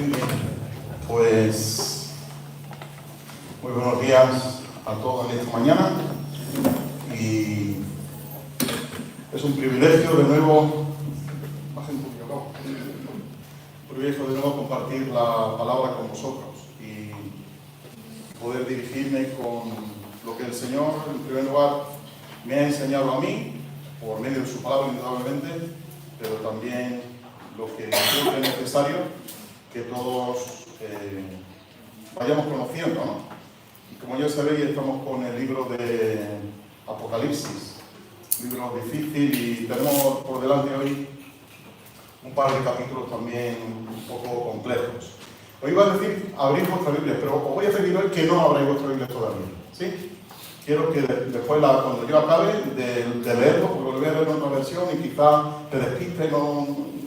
Muy bien, pues muy buenos días a todos en esta mañana y es un privilegio de nuevo, compartir la palabra con vosotros y poder dirigirme con lo que el Señor en primer lugar me ha enseñado a mí por medio de su palabra indudablemente, pero también lo que creo que es necesario que todos vayamos conociendo, ¿no? Y como ya sabéis, estamos con el libro de Apocalipsis, libro difícil, y tenemos por delante hoy un par de capítulos también un poco complejos. Os iba a decir, abrid vuestra Biblia, pero os voy a pedir hoy que no abráis vuestra Biblia todavía, ¿sí? Quiero que después, cuando yo acabe de leerlo, porque lo voy a leer en otra versión y quizá te despistes,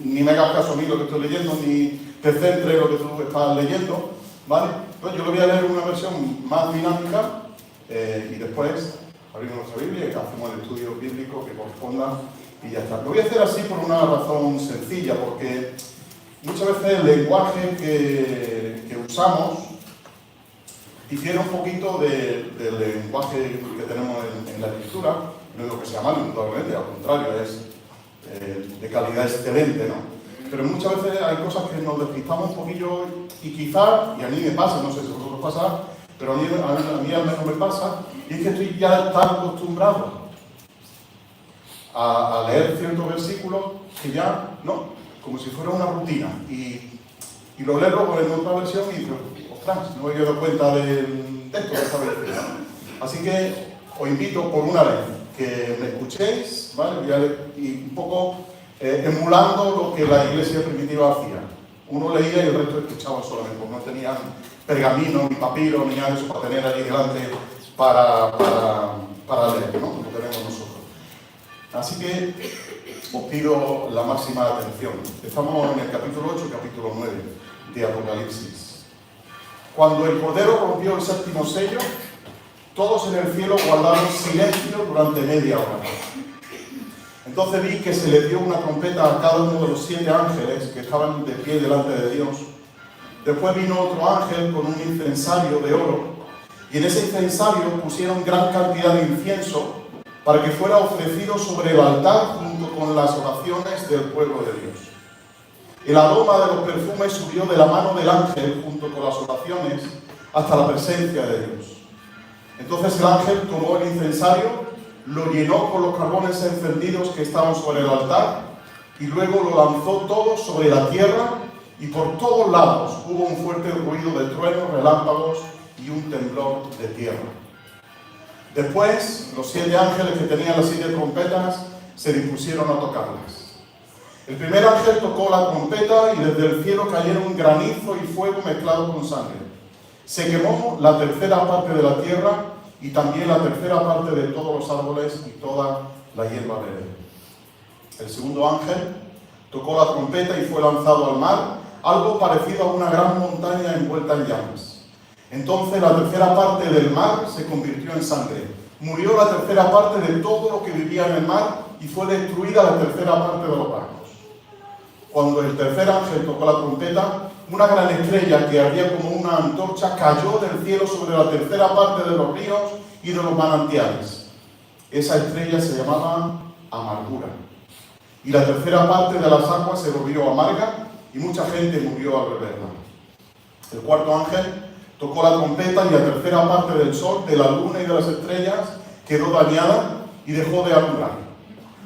ni me hagas caso a mí lo que estoy leyendo, ni te centres en lo que tú estás leyendo, ¿vale? Entonces yo lo voy a leer en una versión más dinámica y después abrimos nuestra Biblia y hacemos el estudio bíblico que corresponda y ya está. Lo voy a hacer así por una razón sencilla, porque muchas veces el lenguaje que usamos difiere un poquito del lenguaje que tenemos en la escritura. No es lo que sea malo, indudablemente, al contrario, es de calidad excelente, ¿no? Pero muchas veces hay cosas que nos despistamos un poquillo y quizás, y a mí me pasa, no sé si a vosotros pasa, pero a mí al menos me pasa, y es que estoy ya tan acostumbrado a leer ciertos versículos que ya, no, como si fuera una rutina, y lo leo luego en otra versión y digo, ostras, no me he dado cuenta de esto de esta vez, ¿no? Así que os invito por una vez que me escuchéis, ¿vale? Y un poco emulando lo que la iglesia primitiva hacía. Uno leía y el resto escuchaba solamente, porque no tenían pergamino, ni papiro, ni nada de eso para tener allí delante para leer, ¿no? Como tenemos nosotros. Así que os pido la máxima atención. Estamos en el capítulo 8 y capítulo 9 de Apocalipsis. Cuando el Cordero rompió el séptimo sello, todos en el cielo guardaron silencio durante media hora. Entonces vi que se le dio una trompeta a cada uno de los 7 ángeles que estaban de pie delante de Dios. Después vino otro ángel con un incensario de oro, y en ese incensario pusieron gran cantidad de incienso para que fuera ofrecido sobre el altar junto con las oraciones del pueblo de Dios. El aroma de los perfumes subió de la mano del ángel junto con las oraciones hasta la presencia de Dios. Entonces el ángel tomó el incensario, lo llenó con los carbones encendidos que estaban sobre el altar y luego lo lanzó todo sobre la tierra, y por todos lados hubo un fuerte ruido de truenos, relámpagos y un temblor de tierra. Después los 7 ángeles que tenían las 7 trompetas se dispusieron a tocarlas. El primer ángel tocó la trompeta y desde el cielo cayeron granizo y fuego mezclado con sangre. Se quemó la tercera parte de la tierra y también la tercera parte de todos los árboles y toda la hierba verde. El segundo ángel tocó la trompeta y fue lanzado al mar, algo parecido a una gran montaña envuelta en llamas. Entonces la tercera parte del mar se convirtió en sangre. Murió la tercera parte de todo lo que vivía en el mar y fue destruida la tercera parte de los barcos. Cuando el tercer ángel tocó la trompeta, una gran estrella que ardía como una antorcha cayó del cielo sobre la tercera parte de los ríos y de los manantiales. Esa estrella se llamaba Amargura. Y la tercera parte de las aguas se volvió amarga y mucha gente murió al beberla. El cuarto ángel tocó la trompeta y la tercera parte del sol, de la luna y de las estrellas quedó dañada y dejó de alumbrar.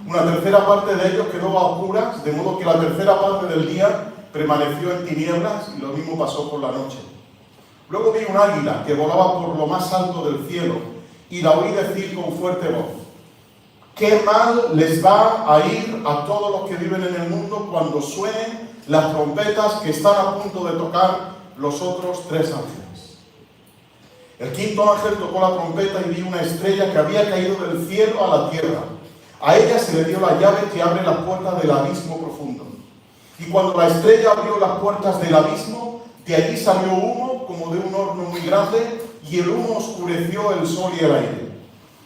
Una tercera parte de ellos quedó a oscuras, de modo que la tercera parte del día permaneció en tinieblas, y lo mismo pasó por la noche. Luego vi un águila que volaba por lo más alto del cielo y la oí decir con fuerte voz: «¿Qué mal les va a ir a todos los que viven en el mundo cuando suenen las trompetas que están a punto de tocar los otros 3 ángeles?» El quinto ángel tocó la trompeta y vi una estrella que había caído del cielo a la tierra. A ella se le dio la llave que abre las puertas del abismo profundo. Y cuando la estrella abrió las puertas del abismo, de allí salió humo como de un horno muy grande, y el humo oscureció el sol y el aire.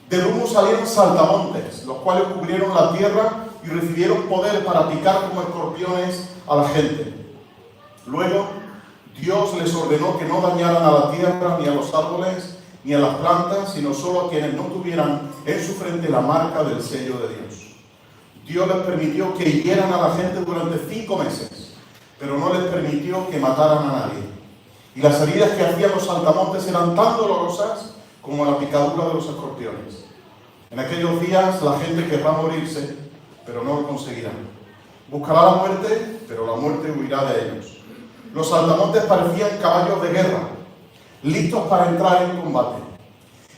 Del humo salieron saltamontes, los cuales cubrieron la tierra y recibieron poder para picar como escorpiones a la gente. Luego Dios les ordenó que no dañaran a la tierra, ni a los árboles, ni a las plantas, sino solo a quienes no tuvieran en su frente la marca del sello de Dios. Dios les permitió que hirieran a la gente durante 5 meses, pero no les permitió que mataran a nadie. Y las heridas que hacían los saltamontes eran tan dolorosas como la picadura de los escorpiones. En aquellos días la gente querrá morirse, pero no lo conseguirán. Buscará la muerte, pero la muerte huirá de ellos. Los saltamontes parecían caballos de guerra, listos para entrar en combate.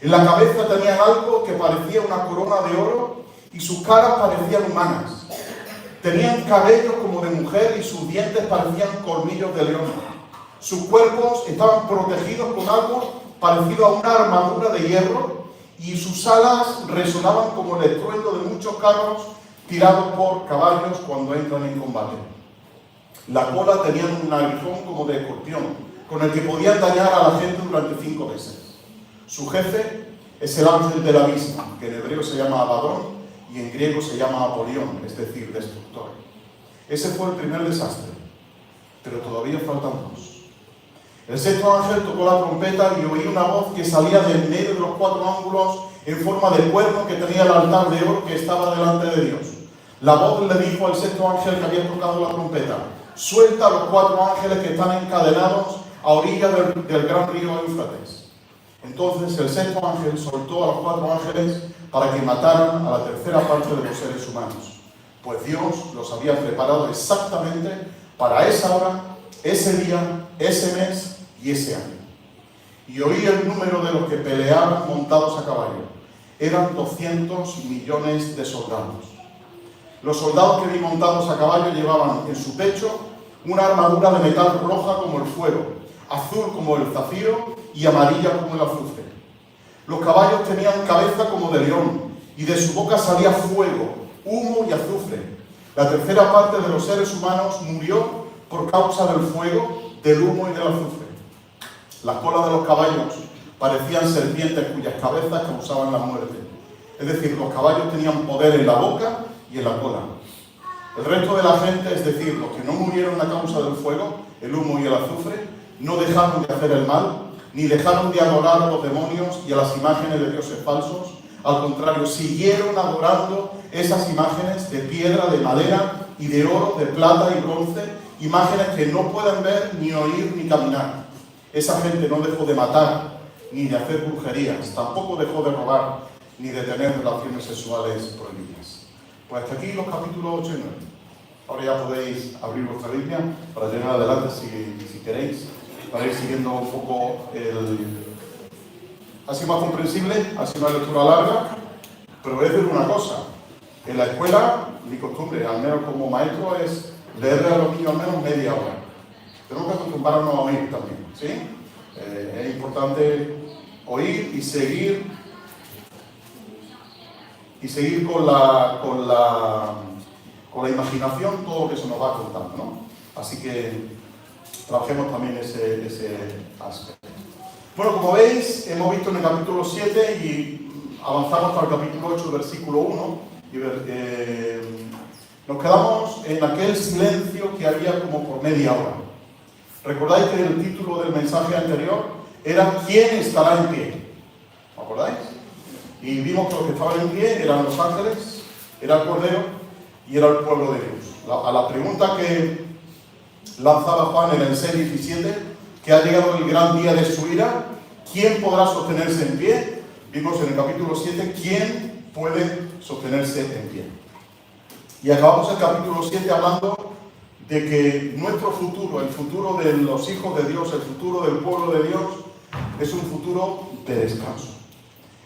En la cabeza tenían algo que parecía una corona de oro y sus caras parecían humanas. Tenían cabello como de mujer y sus dientes parecían colmillos de león. Sus cuerpos estaban protegidos con algo parecido a una armadura de hierro y sus alas resonaban como el estruendo de muchos carros tirados por caballos cuando entran en combate. La cola tenía un aguijón como de escorpión, con el que podían dañar a la gente durante 5 meses. Su jefe es el ángel del abismo, que en hebreo se llama Abadón y en griego se llama Apolión, es decir, destructor. Ese fue el primer desastre, pero todavía faltan 2. El sexto ángel tocó la trompeta y oí una voz que salía del medio de los 4 ángulos en forma de cuerno que tenía el altar de oro que estaba delante de Dios. La voz le dijo al sexto ángel que había tocado la trompeta: suelta a los 4 ángeles que están encadenados a orilla del gran río Éufrates. Entonces el sexto ángel soltó a los 4 ángeles para que mataran a la tercera parte de los seres humanos, pues Dios los había preparado exactamente para esa hora, ese día, ese mes y ese año. Y oí el número de los que peleaban montados a caballo. Eran 200 millones de soldados. Los soldados que vi montados a caballo llevaban en su pecho una armadura de metal roja como el fuego, azul como el zafiro y amarilla como el azufre. Los caballos tenían cabeza como de león y de su boca salía fuego, humo y azufre. La tercera parte de los seres humanos murió por causa del fuego, del humo y del azufre. Las colas de los caballos parecían serpientes cuyas cabezas causaban la muerte. Es decir, los caballos tenían poder en la boca y en la cola. El resto de la gente, es decir, los que no murieron a causa del fuego, el humo y el azufre, no dejaron de hacer el mal, ni dejaron de adorar a los demonios y a las imágenes de dioses falsos. Al contrario, siguieron adorando esas imágenes de piedra, de madera y de oro, de plata y bronce, imágenes que no pueden ver, ni oír, ni caminar. Esa gente no dejó de matar, ni de hacer brujerías, tampoco dejó de robar, ni de tener relaciones sexuales prohibidas. Pues hasta aquí los capítulos 8 y 9. Ahora ya podéis abrir vuestra Biblia para llegar adelante si queréis, para ir siguiendo un poco así más comprensible, así una lectura larga. Pero voy a decir una cosa: en la escuela mi costumbre, al menos como maestro, es leerle a los niños al menos media hora. Tenemos que acostumbrarnos a oír también, ¿sí? Es importante oír y seguir con la imaginación todo lo que se nos va contando, ¿no? Así que trabajemos también ese aspecto. Bueno, como veis, hemos visto en el capítulo 7 y avanzamos hasta el capítulo 8, versículo 1, y nos quedamos en aquel silencio que había como por media hora. ¿Recordáis que el título del mensaje anterior era ¿quién estará en pie? ¿Os acordáis? Y vimos que los que estaban en pie eran los ángeles, era el Cordero y era el pueblo de Dios. A la pregunta que lanzaba Juan en el 6:17, que ha llegado el gran día de su ira, ¿quién podrá sostenerse en pie? Vimos en el capítulo 7 quién puede sostenerse en pie. Y acabamos el capítulo 7 hablando de que nuestro futuro, el futuro de los hijos de Dios, el futuro del pueblo de Dios, es un futuro de descanso.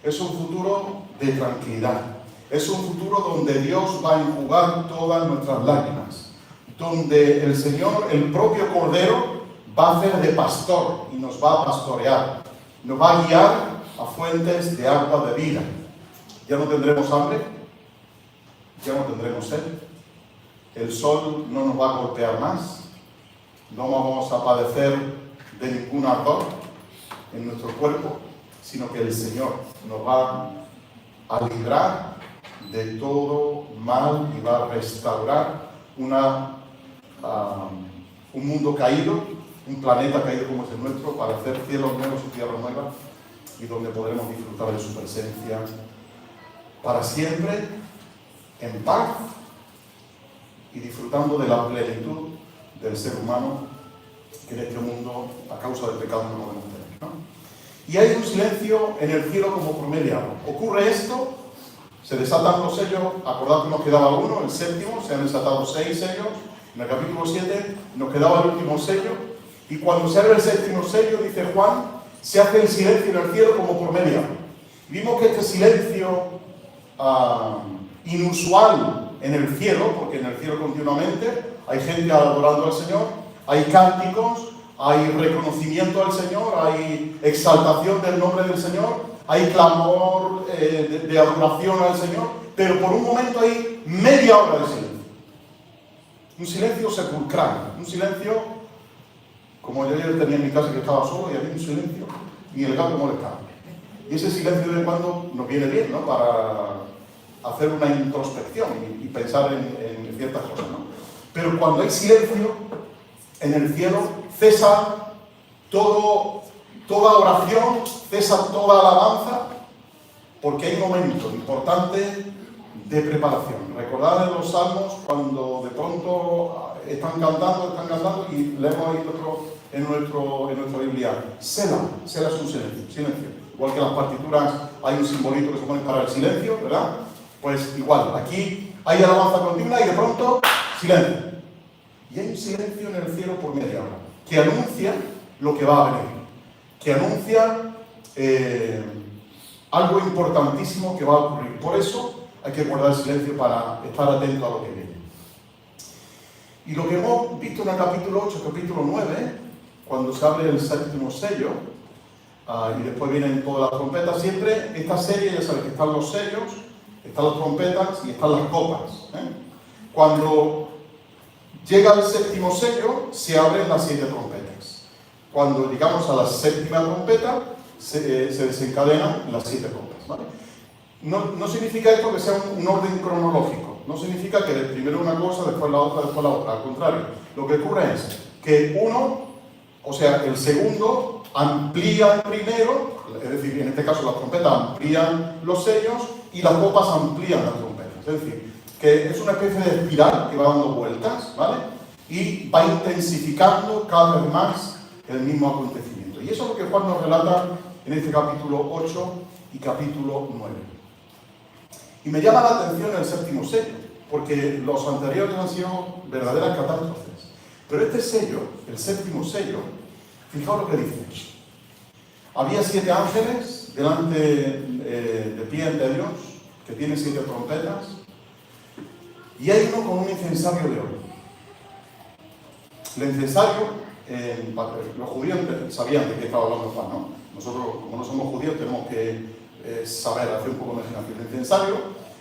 Es un futuro de tranquilidad. Es un futuro donde Dios va a enjugar todas nuestras lágrimas. Donde el Señor, el propio Cordero, va a hacer de pastor y nos va a pastorear. Nos va a guiar a fuentes de agua de vida. Ya no tendremos hambre, ya no tendremos sed. El sol no nos va a golpear más. No vamos a padecer de ningún ardor en nuestro cuerpo, sino que el Señor nos va a librar de todo mal y va a restaurar un mundo caído un planeta caído como es el nuestro, para hacer cielos nuevos y tierras nuevas, y donde podremos disfrutar de su presencia para siempre, en paz, y disfrutando de la plenitud del ser humano que en este mundo, a causa del pecado, no podemos tener, ¿no? Y hay un silencio en el cielo como por media hora. Ocurre esto, se desatan los sellos, acordad que nos quedaba uno, el séptimo, se han desatado 6 sellos, en el capítulo 7 nos quedaba el último sello, y cuando se abre el séptimo sello, dice Juan, se hace el silencio en el cielo como por media hora. Vimos que este silencio inusual en el cielo, porque en el cielo continuamente hay gente adorando al Señor, hay cánticos, hay reconocimiento al Señor, hay exaltación del nombre del Señor, hay clamor de adoración al Señor, pero por un momento hay media hora de silencio. Un silencio sepulcral, un silencio, como yo ayer tenía en mi casa que estaba solo y había un silencio, y el gato molestaba. Y ese silencio de vez en cuando nos viene bien, ¿no? Para hacer una introspección y pensar en ciertas cosas, ¿no? Pero cuando hay silencio en el cielo, cesa toda oración, cesa toda alabanza, porque hay un momento importante de preparación. Recordad en los salmos cuando de pronto están cantando y leemos ahí en nuestra Biblia, Selah es un silencio. Igual que en las partituras hay un simbolito que se pone para el silencio, ¿verdad? Pues igual, aquí hay alabanza continua y de pronto, silencio. Y hay un silencio en el cielo por media hora, que anuncia lo que va a venir, que anuncia algo importantísimo que va a ocurrir. Por eso hay que guardar silencio para estar atento a lo que viene. Y lo que hemos visto en el capítulo 8, capítulo 9, cuando se abre el séptimo sello, y después vienen todas las trompetas, siempre esta serie, ya sabes que están los sellos, están las trompetas y están las copas. Cuando llega el séptimo sello, se abren las 7 trompetas. Cuando llegamos a la séptima trompeta, se desencadenan las 7 copas, ¿vale? No significa esto que sea un orden cronológico, no significa que primero una cosa, después la otra, después la otra. Al contrario, lo que ocurre es que el segundo amplía el primero, es decir, en este caso las trompetas amplían los sellos y las copas amplían las trompetas. Es decir, que es una especie de espiral que va dando vueltas, ¿vale? Y va intensificando cada vez más el mismo acontecimiento. Y eso es lo que Juan nos relata en este capítulo 8 y capítulo 9. Y me llama la atención el séptimo sello, porque los anteriores han sido verdaderas catástrofes. Pero este sello, el séptimo sello, fijaos lo que dice. Había 7 ángeles delante de pie ante Dios, que tiene 7 trompetas, y hay uno con un incensario de oro. El incensario, los judíos sabían de qué estaba hablando Juan, ¿no? Nosotros, como no somos judíos, tenemos que saber, hacer un poco de imaginación. El incensario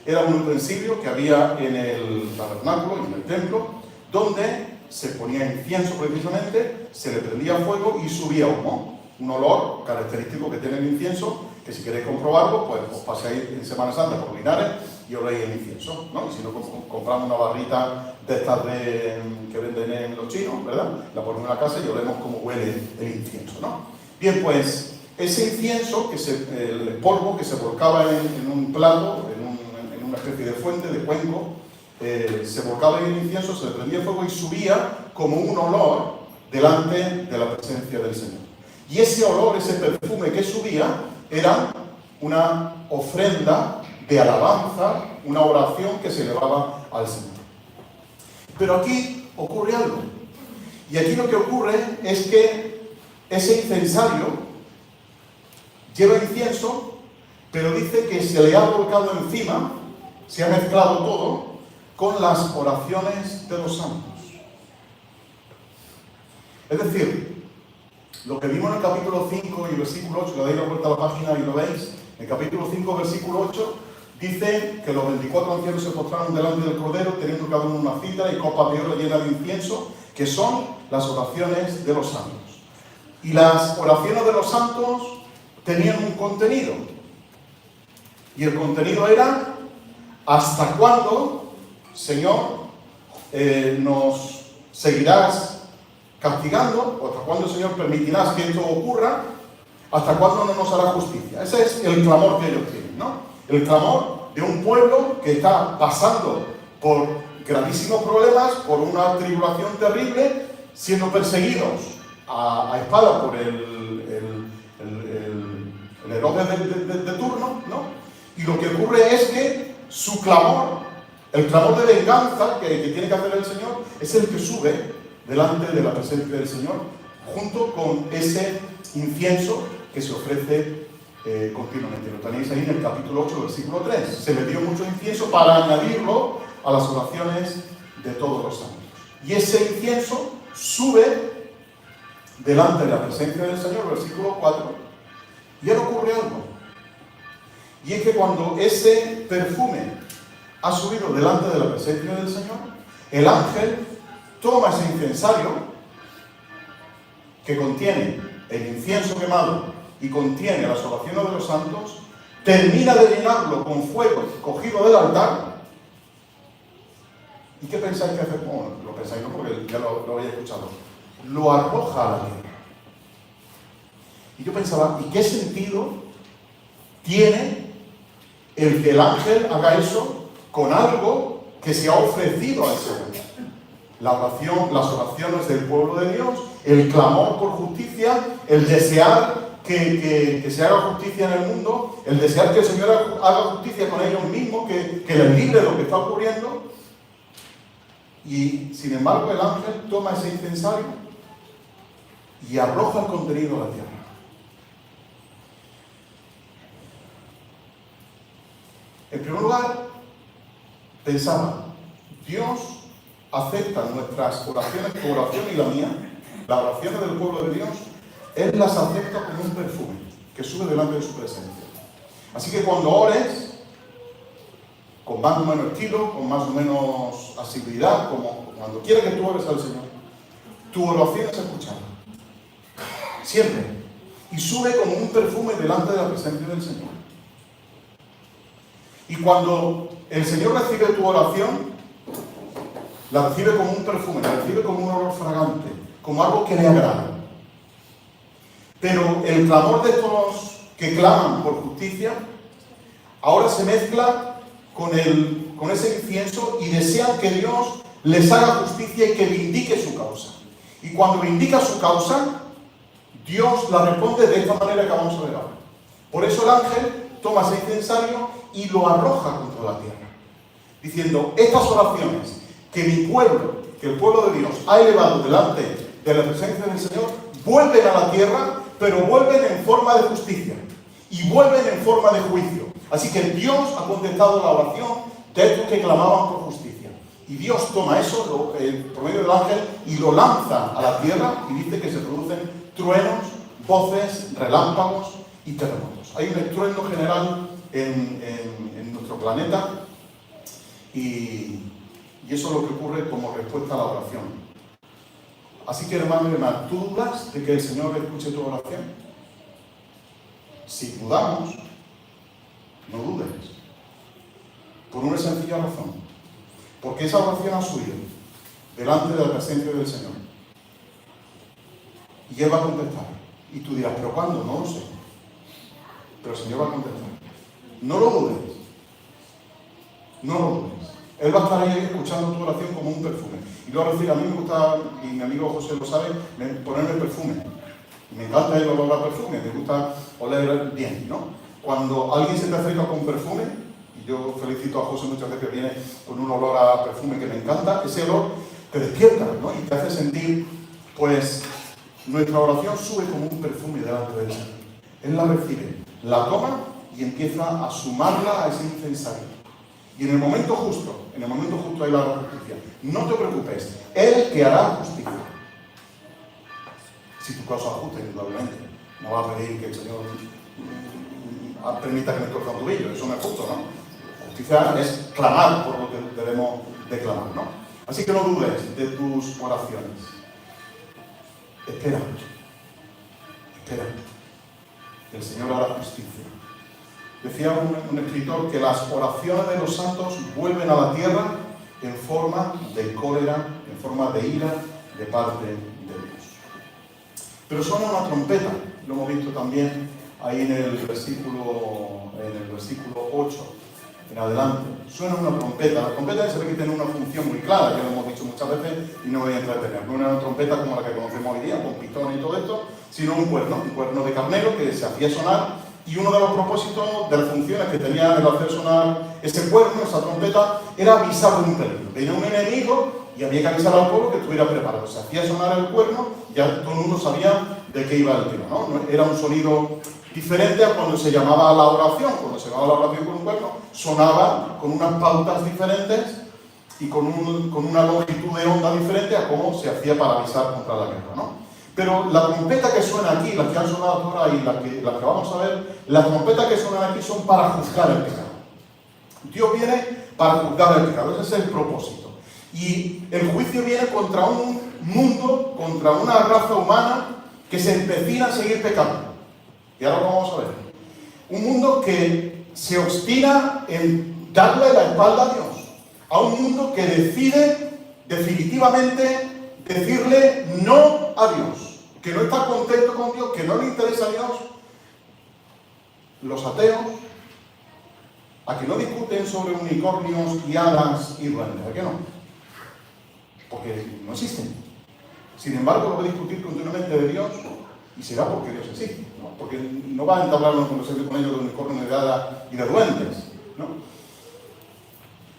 era un utensilio que había en el tabernáculo, en el templo, donde se ponía incienso precisamente, se le prendía fuego y subía humo. Un olor característico que tiene el incienso, que si queréis comprobarlo, pues os paséis en Semana Santa por Linares y oléis el incienso, ¿no? Y si no, compramos una barrita de estas que venden en los chinos, ¿verdad? La ponemos en la casa y olemos cómo huele el incienso, ¿no? Bien, pues ese incienso, el polvo que se volcaba en un plato, en una especie de fuente, de cuenco, se volcaba en el incienso, se le prendía fuego y subía como un olor delante de la presencia del Señor. Y ese olor, ese perfume que subía, era una ofrenda de alabanza, una oración que se elevaba al Señor. Pero aquí ocurre algo. Y aquí lo que ocurre es que ese incensario lleva incienso, pero dice que se le ha volcado encima, se ha mezclado todo con las oraciones de los santos. Es decir, lo que vimos en el capítulo 5 y versículo 8, le dais la vuelta a la página y lo veis, en el capítulo 5, versículo 8, dice que los 24 ancianos se postraron delante del Cordero, teniendo cada uno una cítara y copa de oro llena de incienso, que son las oraciones de los santos. Y las oraciones de los santos tenían un contenido. Y el contenido era: ¿hasta cuándo, Señor, nos seguirás castigando, o hasta cuándo el Señor permitirá que esto ocurra, hasta cuándo no nos hará justicia. Ese es el clamor que ellos tienen, ¿no? El clamor de un pueblo que está pasando por gravísimos problemas, por una tribulación terrible, siendo perseguidos a espada por el Herodes de turno, ¿no? Y lo que ocurre es que su clamor, el clamor de venganza que tiene que hacer el Señor, es el que sube delante de la presencia del Señor, junto con ese incienso que se ofrece continuamente. Lo tenéis ahí en el capítulo 8, versículo 3. Se le dio mucho incienso para añadirlo a las oraciones de todos los santos. Y ese incienso sube delante de la presencia del Señor, versículo 4. Y ahora ocurre algo. Y es que cuando ese perfume ha subido delante de la presencia del Señor, el ángel toma ese incensario que contiene el incienso quemado y contiene las oraciones de los santos, termina de llenarlo con fuego cogido del altar. ¿Y qué pensáis que hace? Bueno, lo pensáis no, porque ya lo habéis escuchado. Lo arroja a la tierra. Y yo pensaba, ¿y qué sentido tiene el que el ángel haga eso con algo que se ha ofrecido al Señor? La oración, las oraciones del pueblo de Dios, el clamor por justicia, el desear que se haga justicia en el mundo, el desear que el Señor haga justicia con ellos mismos, que les libre de lo que está ocurriendo. Y sin embargo el ángel toma ese incensario y arroja el contenido a la tierra. En primer lugar, pensaba, Dios acepta nuestras oraciones, tu oración y la mía, las oraciones del pueblo de Dios, Él las acepta como un perfume que sube delante de su presencia. Así que cuando ores, con más o menos estilo, con más o menos asiduidad, como cuando quiera que tú ores al Señor, tu oración es escuchada. Siempre. Y sube como un perfume delante de la presencia del Señor. Y cuando el Señor recibe tu oración, la recibe como un perfume, la recibe como un olor fragante, como algo que le agrada. Pero el clamor de estos que claman por justicia, ahora se mezcla con ese incienso y desean que Dios les haga justicia y que vindique su causa. Y cuando vindica su causa, Dios la responde de esta manera que vamos a ver ahora. Por eso el ángel toma ese incensario y lo arroja contra la tierra, diciendo, estas oraciones que mi pueblo, que el pueblo de Dios ha elevado delante de la presencia del Señor, vuelven a la tierra, pero vuelven en forma de justicia y vuelven en forma de juicio. Así que Dios ha contestado la oración de estos que clamaban por justicia. Y Dios toma eso por medio del ángel y lo lanza a la tierra y dice que se producen truenos, voces, relámpagos y terremotos. Hay un estruendo general en nuestro planeta y eso es lo que ocurre como respuesta a la oración. Así que, hermano y hermana, ¿tú dudas de que el Señor escuche tu oración? Si dudamos, no dudes. Por una sencilla razón. Porque esa oración ha subido delante de la presencia del Señor. Y Él va a contestar. Y tú dirás, ¿pero cuándo? No lo sé. Pero el Señor va a contestar. No lo dudes. No lo dudes. Él va a estar ahí escuchando tu oración como un perfume. Y luego decir, a mí me gusta, y mi amigo José lo sabe, ponerme perfume. Me encanta el olor a perfume, me gusta oler bien, ¿no? Cuando alguien se te acerca con perfume, y yo felicito a José muchas veces que viene con un olor a perfume que me encanta, ese olor te despierta, ¿no? Y te hace sentir, pues, nuestra oración sube como un perfume delante de Él. Él la recibe, la toma y empieza a sumarla a ese incensario. Y en el momento justo hay la justicia. No te preocupes, Él que hará justicia. Si tu causa justa, indudablemente. No va a pedir que el Señor permita que me corte un tobillo, eso no es justo, ¿no? Justicia es clamar por lo que debemos de clamar, ¿no? Así que no dudes de tus oraciones. Espera. El Señor hará justicia. Decía un escritor que las oraciones de los santos vuelven a la tierra en forma de cólera, en forma de ira de parte de Dios. Pero suena una trompeta, lo hemos visto también ahí en el versículo 8 en adelante. Suena una trompeta. La trompeta se ve que tiene una función muy clara, ya lo hemos dicho muchas veces y no me voy a entretener. No era una trompeta como la que conocemos hoy día, con pistones y todo esto, sino un cuerno de carnero que se hacía sonar, y uno de los propósitos de las funciones que tenía el hacer sonar ese cuerno, esa trompeta, era avisar de un peligro. Venía un enemigo y había que avisar al pueblo que estuviera preparado. Se hacía sonar el cuerno, ya todo el mundo sabía de qué iba el tema, ¿no? Era un sonido diferente a cuando se llamaba la oración. Cuando se llamaba la oración con un cuerno, sonaba con unas pautas diferentes y con una longitud de onda diferente a cómo se hacía para avisar contra la guerra, ¿no? Pero la trompeta que suena aquí, las que han sonado ahora y las que vamos a ver, las trompetas que suenan aquí son para juzgar el pecado. Dios viene para juzgar el pecado, ese es el propósito. Y el juicio viene contra un mundo, contra una raza humana que se empecina a seguir pecando. Y ahora lo vamos a ver. Un mundo que se obstina en darle la espalda a Dios. A un mundo que decide definitivamente decirle no a Dios. Que no está contento con Dios, que no le interesa a Dios. Los ateos, a que no discuten sobre unicornios y hadas y duendes, ¿a qué no? Porque no existen. Sin embargo, lo va a discutir continuamente de Dios y será porque Dios existe, ¿no? Porque no va a entablar una conversación con ellos de unicornios, de hadas y de duendes, ¿no?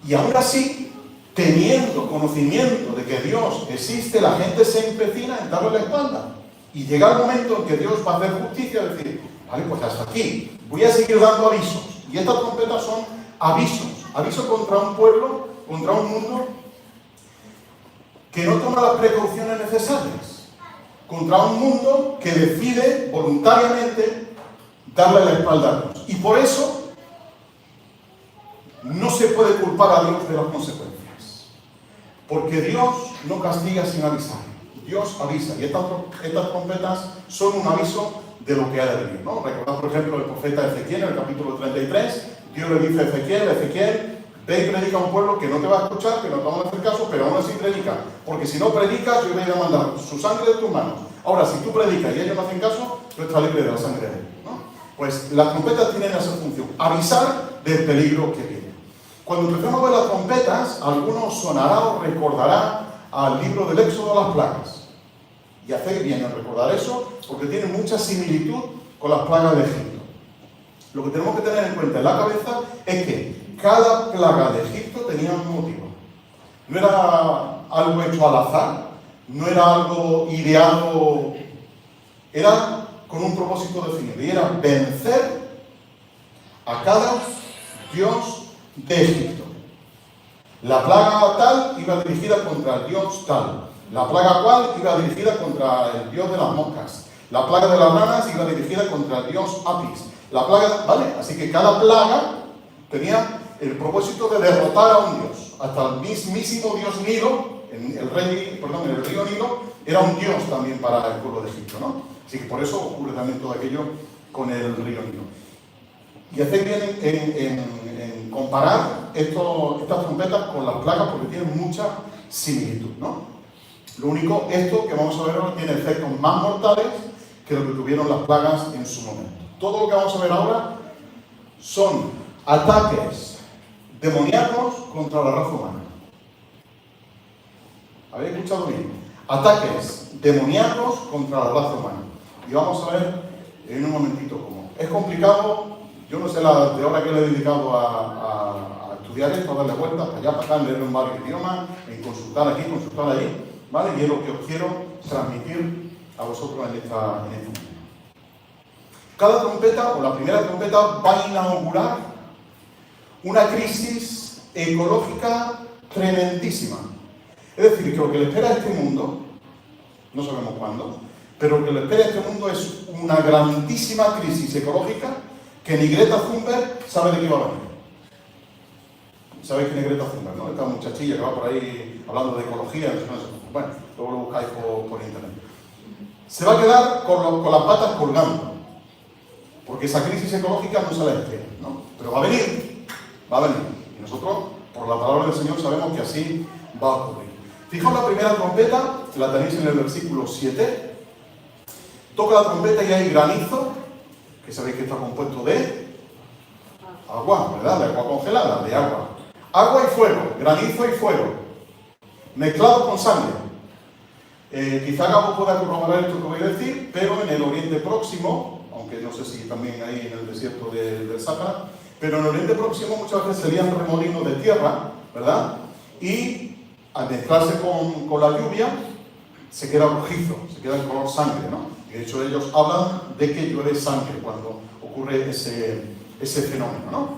Y aún así, teniendo conocimiento de que Dios existe, la gente se empecina en darle la espalda. Y llega el momento en que Dios va a hacer justicia y decir, vale, pues hasta aquí, voy a seguir dando avisos. Y estas trompetas son avisos contra un pueblo, contra un mundo que no toma las precauciones necesarias, contra un mundo que decide voluntariamente darle la espalda a Dios. Y por eso no se puede culpar a Dios de las consecuencias, porque Dios no castiga sin avisar. Dios avisa, y estas trompetas son un aviso de lo que ha de venir, ¿no? Recordad, por ejemplo, el profeta Ezequiel, en el capítulo 33, Dios le dice a Ezequiel, ve y predica a un pueblo que no te va a escuchar, que no te van a hacer caso, pero aún así predica, porque si no predicas, yo voy a mandar su sangre de tus manos. Ahora, si tú predicas y ellos no hacen caso, tú estás libre de la sangre de ellos, ¿no? Pues las trompetas tienen esa función, avisar del peligro que viene. Cuando empecemos a ver las trompetas, algunos sonará o recordará al libro del Éxodo, las plagas. Y hacéis bien en recordar eso, porque tiene mucha similitud con las plagas de Egipto. Lo que tenemos que tener en cuenta en la cabeza es que cada plaga de Egipto tenía un motivo. No era algo hecho al azar, no era algo ideado, era con un propósito definido, y era vencer a cada dios de Egipto. La plaga tal iba dirigida contra el dios tal. La plaga cual iba dirigida contra el dios de las moscas. La plaga de las ranas iba dirigida contra el dios Apis. La plaga, ¿vale? Así que cada plaga tenía el propósito de derrotar a un dios. Hasta el mismísimo dios Nilo, el río Nilo, era un dios también para el pueblo de Egipto, ¿no? Así que por eso ocurre también todo aquello con el río Nilo. Y hacéis bien en comparar estas trompetas con las plagas, porque tienen mucha similitud, ¿no? Lo único, esto que vamos a ver ahora tiene efectos más mortales que lo que tuvieron las plagas en su momento. Todo lo que vamos a ver ahora son ataques demoníacos contra la raza humana. ¿Habéis escuchado bien? Ataques demoníacos contra la raza humana. Y vamos a ver en un momentito cómo. Es complicado, yo no sé la de hora que le he dedicado a estudiar esto, a darle vueltas para allá, para acá, leer en varios idiomas, en consultar aquí, consultar allí, ¿vale? Y es lo que os quiero transmitir a vosotros en este momento. Cada trompeta, o la primera trompeta, va a inaugurar una crisis ecológica tremendísima. Es decir, que lo que le espera a este mundo, no sabemos cuándo, pero lo que le espera a este mundo es una grandísima crisis ecológica que ni Greta Thunberg sabe de qué va a venir. ¿Sabéis quién es Greta Thunberg, no? Esta muchachilla que va por ahí hablando de ecología, no sé. Bueno, luego lo buscáis por internet. Se va a quedar con las patas colgando, porque esa crisis ecológica no se la espera, ¿no? Pero va a venir. Y nosotros, por la palabra del Señor, sabemos que así va a ocurrir. Fijaos la primera trompeta, la tenéis en el versículo 7. toca la trompeta y hay granizo, que sabéis que está compuesto de agua, ¿verdad? De agua congelada, de agua. Agua y fuego, granizo y fuego, mezclado con sangre. Quizá Gabo pueda corroborar esto que voy a decir, pero en el Oriente Próximo, aunque no sé si también ahí en el desierto del Sáhara, pero en el Oriente Próximo muchas veces se lían remolinos de tierra, ¿verdad? Y al mezclarse con la lluvia, se queda rojizo, se queda en color sangre, ¿no? De hecho, ellos hablan de que llueve sangre cuando ocurre ese fenómeno, ¿no?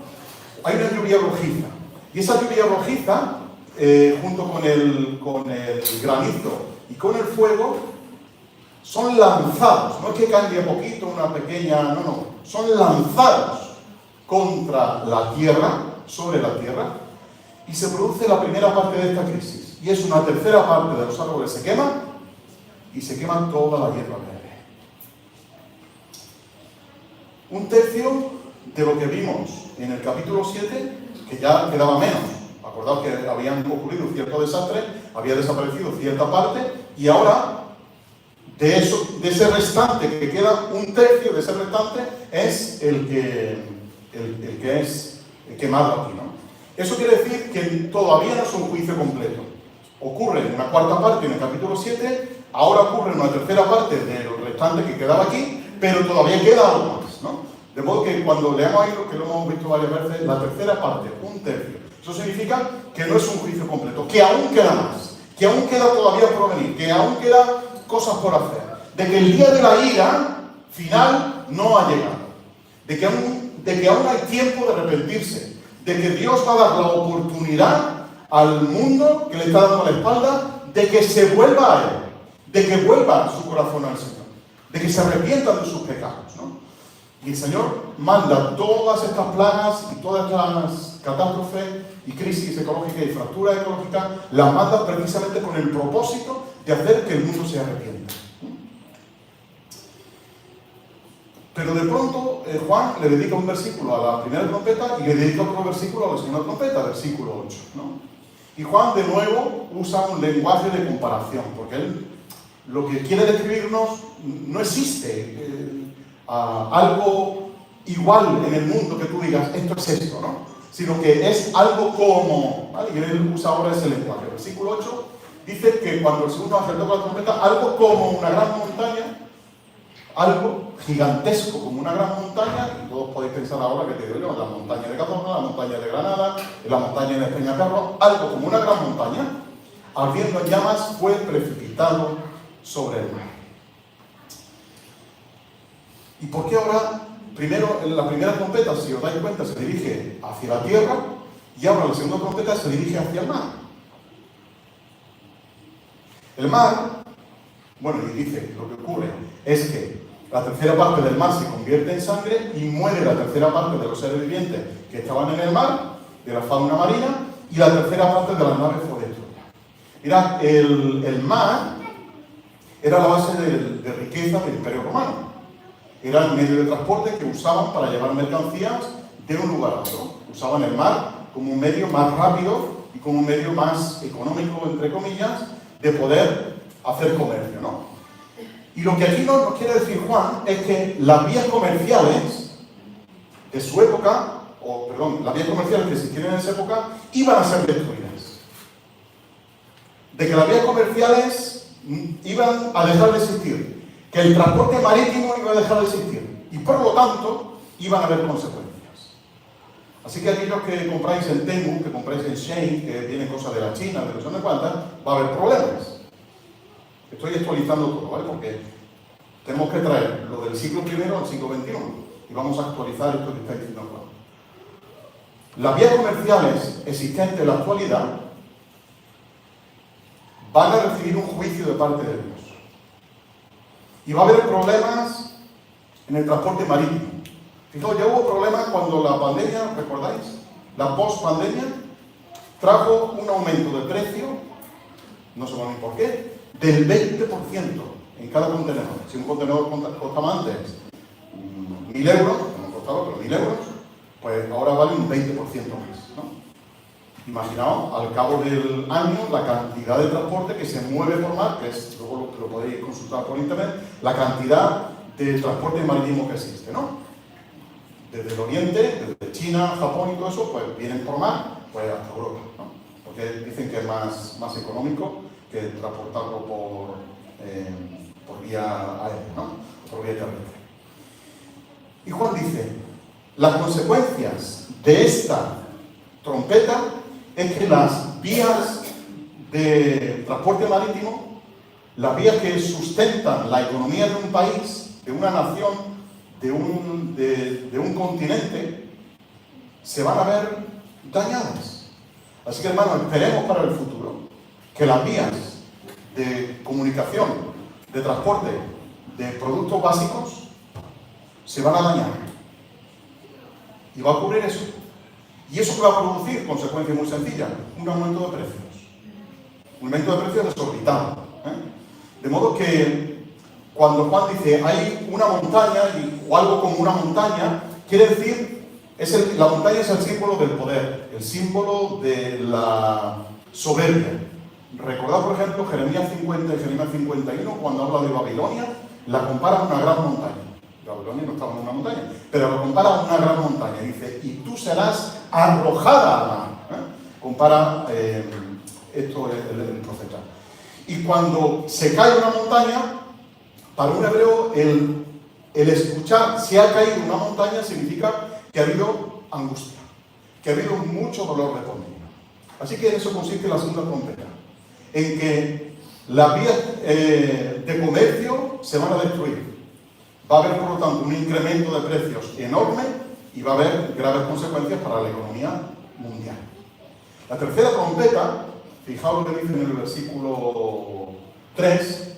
Hay una lluvia rojiza. Y esa lluvia rojiza, junto con el granizo y con el fuego, son lanzados. No es que caen de a poquito, una pequeña... No. Son lanzados contra la tierra, sobre la tierra, y se produce la primera parte de esta crisis. Y es una tercera parte de los árboles se queman, y se quema toda la hierba verde. Un tercio de lo que vimos en el capítulo 7, que ya quedaba menos. Acordaos que habían ocurrido cierto desastre, había desaparecido cierta parte, y ahora de ese restante que queda, un tercio de ese restante es el que es quemado aquí, ¿no? Eso quiere decir que todavía no es un juicio completo. Ocurre una cuarta parte en el capítulo 7, ahora ocurre una tercera parte del restante que quedaba aquí, pero todavía queda algo más, ¿no? De modo que cuando leamos ahí, lo que lo hemos visto varias veces, la tercera parte, un tercio, eso significa que no es un juicio completo, que aún queda más, que aún queda todavía por venir, que aún queda cosas por hacer, de que el día de la ira final no ha llegado, de que aún hay tiempo de arrepentirse, de que Dios va a dar la oportunidad al mundo que le está dando la espalda de que se vuelva a Él, de que vuelva su corazón al Señor, de que se arrepientan de sus pecados, ¿no? Y el Señor manda todas estas plagas y todas las catástrofes y crisis ecológicas y fracturas ecológicas, las manda precisamente con el propósito de hacer que el mundo se arrepienta. Pero de pronto Juan le dedica un versículo a la primera trompeta y le dedica otro versículo a la segunda trompeta, versículo 8, ¿no? Y Juan de nuevo usa un lenguaje de comparación, porque él lo que quiere describirnos no existe algo igual en el mundo que tú digas, esto es esto, ¿no? Sino que es algo como, ¿vale? Y él usa ahora ese lenguaje. El versículo 8 dice que cuando el segundo ángel toca la trompeta, algo como una gran montaña, algo gigantesco como una gran montaña, y todos podéis pensar ahora que te digo yo, la montaña de Cazorla, la montaña de Granada, la montaña de Peñaperro, algo como una gran montaña, ardiendo en llamas, fue precipitado sobre el mar. ¿Y por qué ahora, primero, en la primera trompeta, si os dais cuenta, se dirige hacia la tierra, y ahora la segunda trompeta se dirige hacia el mar? El mar, bueno, y dice, lo que ocurre es que la tercera parte del mar se convierte en sangre y muere la tercera parte de los seres vivientes que estaban en el mar, de la fauna marina, y la tercera parte de las naves fue destruida. Mirad, el mar era la base de riqueza del Imperio Romano. Era el medio de transporte que usaban para llevar mercancías de un lugar a otro. Usaban el mar como un medio más rápido y como un medio más económico, entre comillas, de poder hacer comercio, ¿no? Y lo que aquí nos quiere decir Juan es que las vías comerciales de su época, las vías comerciales que existían en esa época, iban a ser destruidas. De que las vías comerciales iban a dejar de existir, que el transporte marítimo iba a dejar de existir, y por lo tanto iban a haber consecuencias. Así que aquellos que compráis en Temu, que compráis en Shein, que vienen cosas de la China, de no sé cuántas, va a haber problemas. Estoy actualizando todo, ¿vale? Porque tenemos que traer lo del siglo I al siglo XXI y vamos a actualizar esto que está diciendo Juan. Las vías comerciales existentes en la actualidad van a recibir un juicio de parte de Dios. Y va a haber problemas en el transporte marítimo. Fijaos, ya hubo problemas cuando la pandemia, ¿recordáis? La post-pandemia trajo un aumento de precio, no sé muy por qué, del 20% en cada contenedor. Si un contenedor costaba antes 1.000 euros, no costaba, pero 1.000 euros, pues ahora vale un 20% más, ¿no? Imaginaos, al cabo del año, la cantidad de transporte que se mueve por mar, que es, luego lo podéis consultar por internet, la cantidad de transporte marítimo que existe, ¿no? Desde el Oriente, desde China, Japón y todo eso, pues vienen por mar, pues hasta Europa, ¿no? Porque dicen que es más económico que transportarlo por vía aérea, ¿no? Por vía terrestre. Y Juan dice, las consecuencias de esta trompeta es que las vías de transporte marítimo, las vías que sustentan la economía de un país, de una nación, de un continente, se van a ver dañadas. Así que, hermanos, esperemos para el futuro que las vías de comunicación, de transporte, de productos básicos, se van a dañar. Y va a ocurrir eso. ¿Y eso que va a producir? Consecuencias muy sencillas. Un aumento de precios. Un aumento de precios desorbitado. De modo que cuando Juan dice hay una montaña o algo como una montaña, quiere decir, la montaña es el símbolo del poder, el símbolo de la soberbia. Recordad, por ejemplo, Jeremías 50 y Jeremías 51, cuando habla de Babilonia, la compara a una gran montaña. Babilonia no estaba en una montaña, pero lo compara a una gran montaña. Dice, y tú serás arrojada al mar. Compara esto el profeta. Y cuando se cae una montaña, para un hebreo, el escuchar se ha caído una montaña significa que ha habido angustia, que ha habido mucho dolor de por medio. Así que en eso consiste la segunda trompeta, en que las vías de comercio se van a destruir. Va a haber, por lo tanto, un incremento de precios enorme y va a haber graves consecuencias para la economía mundial. La tercera trompeta, fijaos lo que dice en el versículo 3,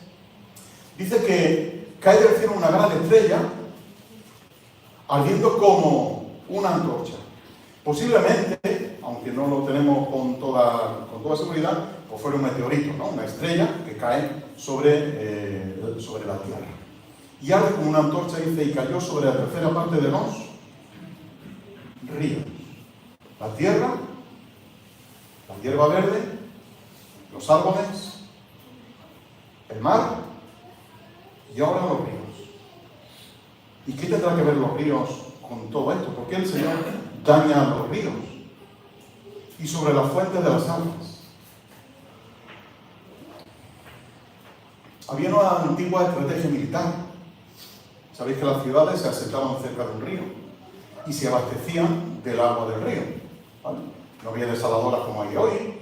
dice que cae del cielo una gran estrella ardiendo como una antorcha. Posiblemente, aunque no lo tenemos con toda seguridad, pues fuera un meteorito, ¿no? Una estrella que cae sobre la Tierra. Y arde como una antorcha, dice, y cayó sobre la tercera parte de los ríos. La tierra, la hierba verde, los árboles, el mar y ahora los ríos. ¿Y qué tendrá que ver los ríos con todo esto? ¿Por qué el Señor daña los ríos? Y sobre las fuentes de las aguas. Había una antigua estrategia militar. Sabéis que las ciudades se asentaban cerca de un río y se abastecían del agua del río, ¿vale? No había desaladoras como hay hoy,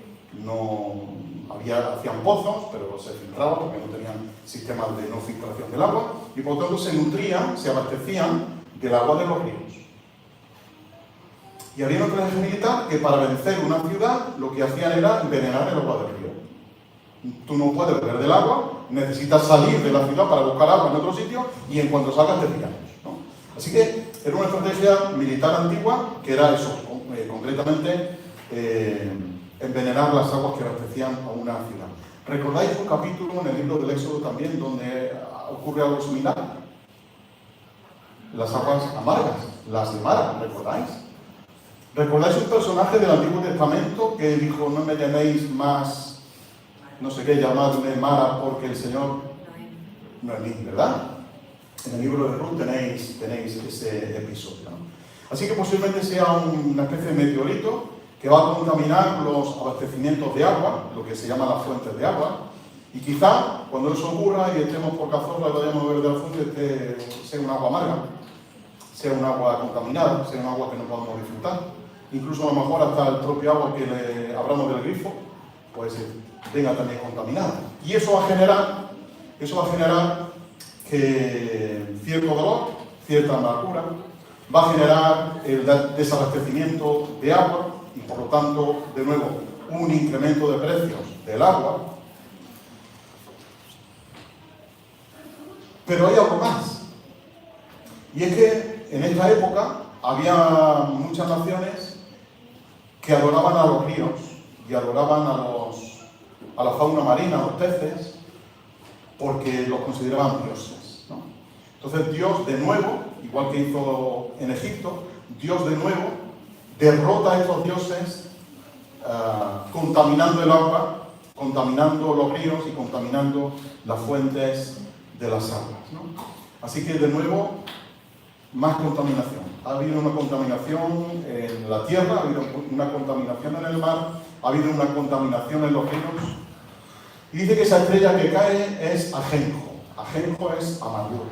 hacían pozos, pero se filtraban porque no tenían sistemas de no filtración del agua y por lo tanto se nutrían, se abastecían del agua de los ríos. Y había una estrategia militar que para vencer una ciudad lo que hacían era envenenar el agua del río. Tú no puedes beber del agua, necesitas salir de la ciudad para buscar agua en otro sitio y en cuanto salgas te pillamos, ¿no? Así que era una estrategia militar antigua que era eso, concretamente envenenar las aguas que abastecían a una ciudad. ¿Recordáis un capítulo en el libro del Éxodo también donde ocurre algo similar? Las aguas amargas, las de Mara, ¿recordáis? ¿Recordáis un personaje del Antiguo Testamento que dijo, no me llaméis más no sé qué, llamadme Mara porque el Señor no es mío, ¿verdad? En el libro de Ruth tenéis ese episodio, ¿no? Así que posiblemente sea una especie de meteorito que va a contaminar los abastecimientos de agua, lo que se llama las fuentes de agua, y quizá cuando eso ocurra y estemos por Cazorla y vayamos a beber de la fuente, sea un agua amarga, sea un agua contaminada, sea un agua que no podamos disfrutar. Incluso a lo mejor hasta el propio agua que le abramos del grifo, pues venga también contaminada. Y eso va a generar que cierto dolor, cierta amargura, va a generar el desabastecimiento de agua y por lo tanto, de nuevo, un incremento de precios del agua. Pero hay algo más. Y es que en esta época había muchas naciones que adoraban a los ríos y adoraban a la fauna marina, a los peces, porque los consideraban dioses, ¿no? Entonces Dios de nuevo, igual que hizo en Egipto, Dios de nuevo derrota a estos dioses contaminando el agua, contaminando los ríos y contaminando las fuentes de las aguas, ¿no? Así que de nuevo, más contaminación. Ha habido una contaminación en la tierra, ha habido una contaminación en el mar, ha habido una contaminación en los ríos. Y dice que esa estrella que cae es ajenjo. Ajenjo es amargura.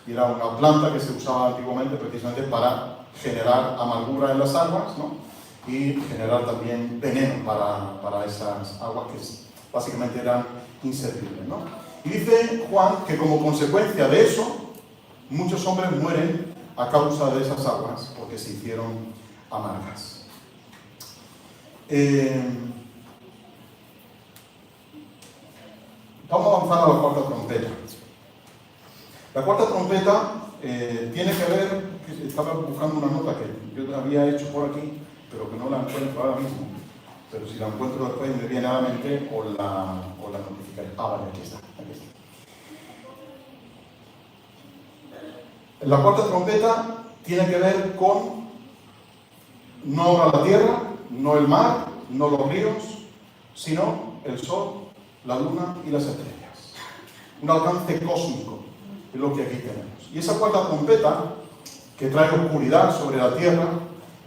Y era una planta que se usaba antiguamente precisamente para generar amargura en las aguas, ¿no? Y generar también veneno para esas aguas que básicamente eran inservibles, ¿no? Y dice Juan que como consecuencia de eso, muchos hombres mueren a causa de esas aguas porque se hicieron amargas. Vamos a avanzar a la cuarta trompeta. La cuarta trompeta tiene que ver, estaba buscando una nota que yo había hecho por aquí, pero que no la encuentro ahora mismo. Pero si la encuentro después me viene a la mente o la notificaré. Vale, aquí está. La cuarta trompeta tiene que ver con no ahora la tierra, no el mar, no los ríos, sino el sol, la luna y las estrellas. Un alcance cósmico es lo que aquí tenemos. Y esa cuarta trompeta, que trae oscuridad sobre la tierra,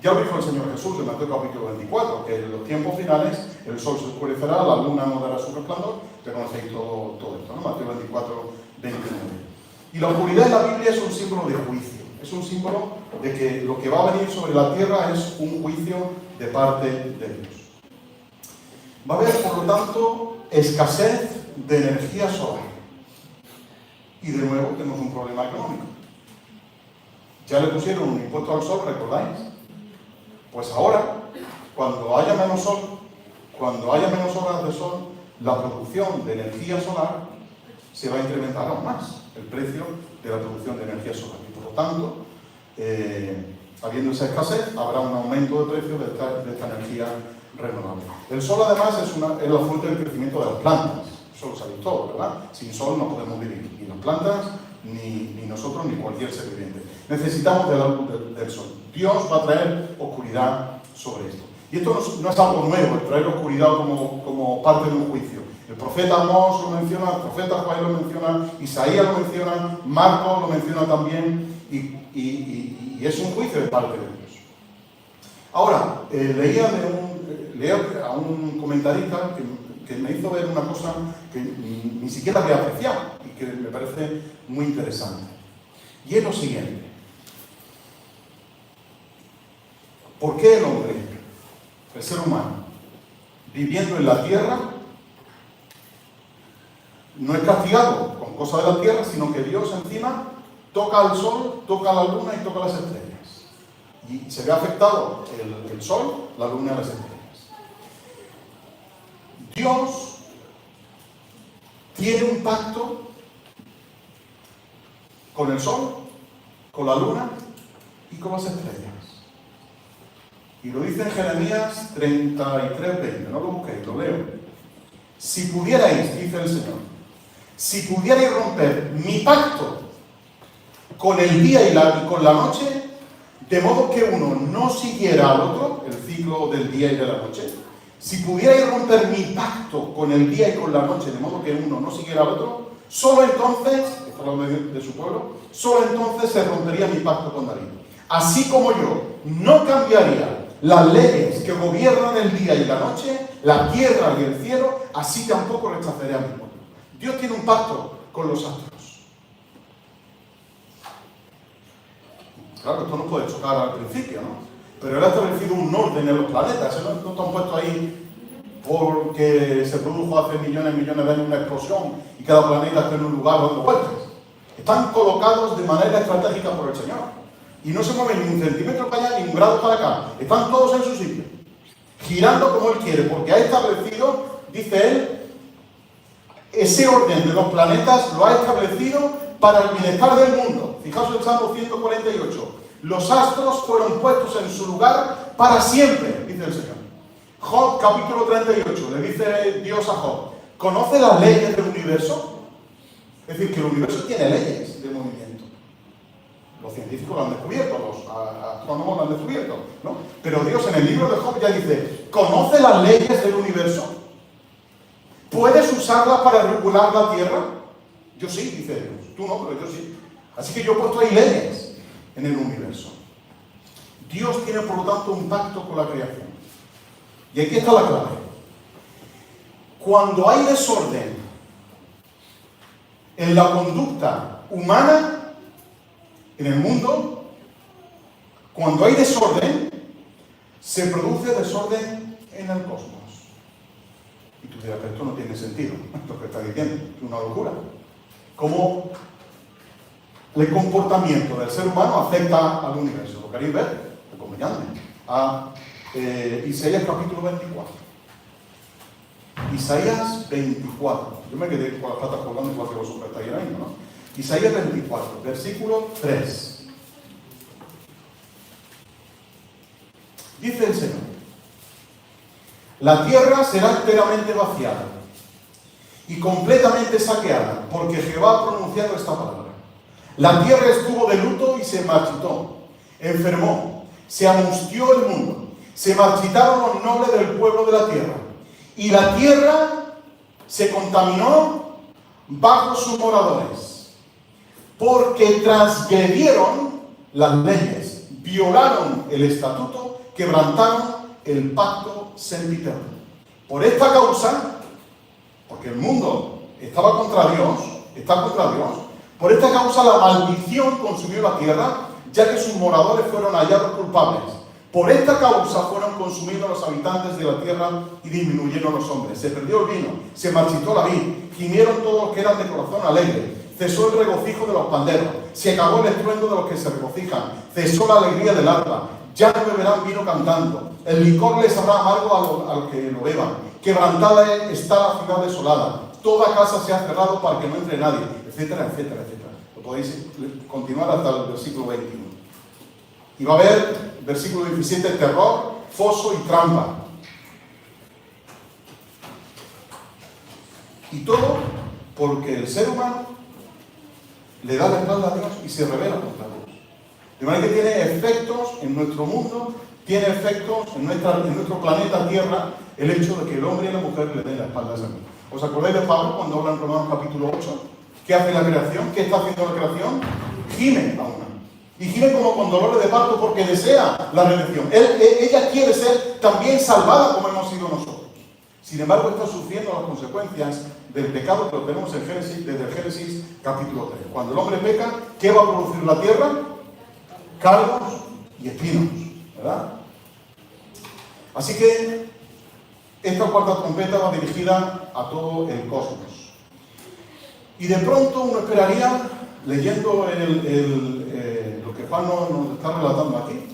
ya lo dijo el Señor Jesús en Mateo capítulo 24, que en los tiempos finales el sol se oscurecerá, la luna no dará su resplandor. Ya conocéis todo esto, ¿no? Mateo 24, 29. Y la oscuridad en la Biblia es un símbolo de juicio, es un símbolo de que lo que va a venir sobre la tierra es un juicio de parte de Dios. Va a haber, por lo tanto, escasez de energía solar. Y de nuevo tenemos un problema económico. Ya le pusieron un impuesto al sol, ¿recordáis? Pues ahora, cuando haya menos sol, cuando haya menos horas de sol, la producción de energía solar se va a incrementar aún más, el precio de la producción de energía solar. Y por lo tanto, habiendo esa escasez, habrá un aumento de precio de esta energía renovable. El sol, además, es la fuente del crecimiento de las plantas. Eso lo sabéis todo, ¿verdad? Sin sol no podemos vivir, ni las plantas, ni nosotros, ni cualquier ser viviente. Necesitamos de la luz del sol. Dios va a traer oscuridad sobre esto. Y esto no es algo nuevo, el traer oscuridad como parte de un juicio. El profeta Amós lo menciona, el profeta Joel lo menciona, Isaías lo menciona, Marcos lo menciona también, y es un juicio de parte de Dios. Ahora, leía a un comentarista que me hizo ver una cosa que ni siquiera había apreciado y que me parece muy interesante. Y es lo siguiente. ¿Por qué el hombre, el ser humano, viviendo en la tierra, no es castigado con cosas de la tierra, sino que Dios encima toca al sol, toca la luna y toca las estrellas? Y se ve afectado el sol, la luna y las estrellas. Dios tiene un pacto con el sol, con la luna y con las estrellas. Y lo dice en Jeremías 33:20, no lo busquéis, lo leo. Si pudierais, dice el Señor, si pudierais romper mi pacto con el día y con la noche, de modo que uno no siguiera al otro, el ciclo del día y de la noche, si pudierais romper mi pacto con el día y con la noche, de modo que uno no siguiera al otro, solo entonces, esto es lo de su pueblo, solo entonces se rompería mi pacto con David. Así como yo no cambiaría las leyes que gobiernan el día y la noche, la tierra y el cielo, así tampoco rechazaré a mi pueblo. Dios tiene un pacto con los astros. Claro, esto nos puede chocar al principio, ¿no? Pero él ha establecido un orden en los planetas. No están puestos ahí porque se produjo hace millones y millones de años una explosión y cada planeta está en un lugar dando vueltas. Están colocados de manera estratégica por el Señor. Y no se mueven ni un centímetro para allá ni un grado para acá. Están todos en su sitio, girando como Él quiere, porque ha establecido, dice Él, ese orden de los planetas lo ha establecido para el bienestar del mundo. Fijaos el Salmo 148. Los astros fueron puestos en su lugar para siempre, dice el Señor. Job, capítulo 38, le dice Dios a Job, ¿conoce las leyes del universo? Es decir, que el universo tiene leyes de movimiento. Los científicos lo han descubierto, los astrónomos lo han descubierto, ¿no? Pero Dios en el libro de Job ya dice, ¿conoce las leyes del universo? ¿Puedes usarlas para regular la tierra? Yo sí, dice Dios. Tú no, pero yo sí. Así que yo he puesto ahí leyes en el universo. Dios tiene, por lo tanto, un pacto con la creación. Y aquí está la clave. Cuando hay desorden en la conducta humana, en el mundo, cuando hay desorden, se produce desorden en el cosmos. Y tú dirás, pero esto no tiene sentido, lo que está diciendo, es una locura. ¿Cómo el comportamiento del ser humano afecta al universo? ¿Lo queréis ver? Acompañadme a Isaías capítulo 24. Isaías 24. Yo me quedé con las patas colgando igual que vosotros estáis ahora mismo, ¿no? Isaías 24, versículo 3. Dice el Señor: la tierra será enteramente vaciada y completamente saqueada, porque Jehová ha pronunciado esta palabra. La tierra estuvo de luto y se marchitó, enfermó, se angustió el mundo, se marchitaron los nobles del pueblo de la tierra, y la tierra se contaminó bajo sus moradores, porque transgredieron las leyes, violaron el estatuto, quebrantaron el pacto sempiterno. Por esta causa, porque el mundo estaba contra Dios, está contra Dios, por esta causa la maldición consumió la tierra, ya que sus moradores fueron hallados culpables. Por esta causa fueron consumidos los habitantes de la tierra y disminuyeron los hombres. Se perdió el vino, se marchitó la vid, gimieron todos los que eran de corazón alegre, cesó el regocijo de los panderos, se acabó el estruendo de los que se regocijan, cesó la alegría del arpa, ya no beberán vino cantando, el licor les sabrá amargo a los que lo beban, quebrantada está la ciudad desolada, toda casa se ha cerrado para que no entre nadie, etcétera, etcétera, etcétera. Lo podéis continuar hasta el versículo 21. Y va a haber, versículo 17, terror, foso y trampa. Y todo porque el ser humano le da la espalda a Dios y se rebela contra Dios. De manera que tiene efectos en nuestro mundo, tiene efectos en nuestro planeta Tierra, el hecho de que el hombre y la mujer le den la espalda a Dios. ¿Os acordáis de Pablo cuando habla en Romanos capítulo 8? ¿Qué hace la creación? ¿Qué está haciendo la creación? Gime a una. Y gime como con dolores de parto porque desea la redención. Ella quiere ser también salvada como hemos sido nosotros. Sin embargo, está sufriendo las consecuencias del pecado que lo tenemos en Génesis, desde el Génesis capítulo 3. Cuando el hombre peca, ¿qué va a producir la tierra? Cardos y espinos, ¿verdad? Así que esta cuarta trompeta va dirigida a todo el cosmos. Y de pronto uno esperaría, leyendo lo que Juan nos está relatando aquí,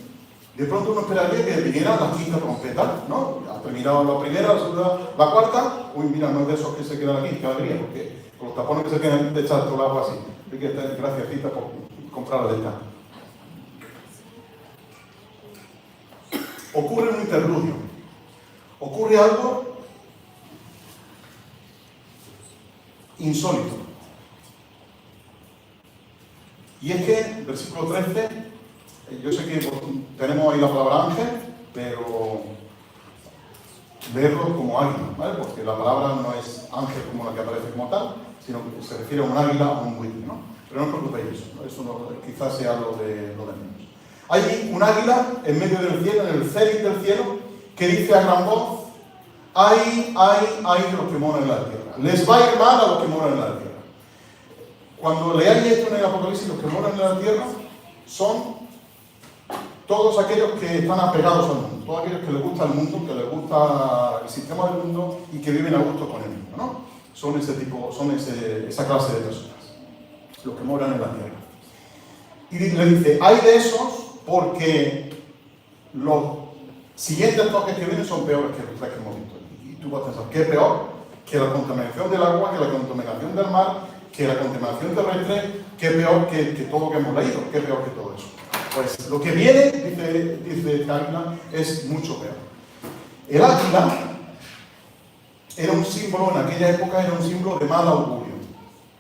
de pronto uno esperaría que viniera la quinta trompeta, ¿no? Ha terminado la primera, la segunda, la cuarta. Uy, mira, no es de esos que se quedan aquí, qué alegría, porque con los tapones que se quedan de echar todo el agua así. Así que gracias, Cita, por comprar la de esta. Ocurre un interludio. Ocurre algo insólito. Y es que, versículo 13, yo sé que tenemos ahí la palabra ángel, pero leerlo como águila, ¿vale? Porque la palabra no es ángel como la que aparece como tal, sino que se refiere a un águila o a un buitre, ¿no? Pero no os preocupéis eso, ¿no? Eso no, quizás sea lo de menos. Hay un águila en medio del cielo, en el cénit del cielo, que dice a gran voz: ay de los que moran en la tierra. Les va a ir mal a los que moran en la tierra. Cuando leáis esto en el Apocalipsis, los que moran en la tierra son todos aquellos que están apegados al mundo, todos aquellos que les gusta el mundo, que les gusta el sistema del mundo y que viven a gusto con el mundo, ¿no? Son ese tipo, esa clase de personas, los que moran en la tierra. Y le dice: hay de esos, porque los siguientes toques que vienen son peores que los tres que hemos visto. Y tú vas a pensar, ¿qué es peor? Que la contaminación del agua, que la contaminación del mar, que la contaminación terrestre, ¿qué es peor que todo lo que hemos leído? ¿Qué es peor que todo eso? Pues lo que viene, dice el águila, es mucho peor. El águila era un símbolo, en aquella época era un símbolo de mal augurio.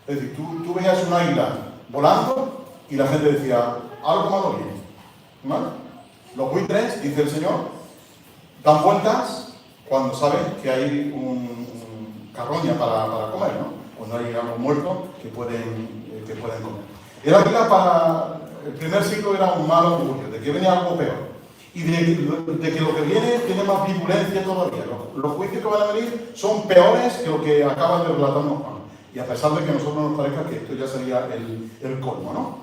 Es decir, tú veías un águila volando y la gente decía: algo malo viene. ¿Vale? Los buitres, dice el Señor, dan vueltas cuando saben que hay un carroña para comer, ¿no? Cuando hay algo muerto que pueden comer. El águila para el primer siglo era un mal augurio, de que venía algo peor. Y de que lo que viene tiene más virulencia todavía. Los juicios que van a venir son peores que lo que acaba de relatarnos Juan. Y a pesar de que a nosotros nos parezca que esto ya sería el colmo, ¿no?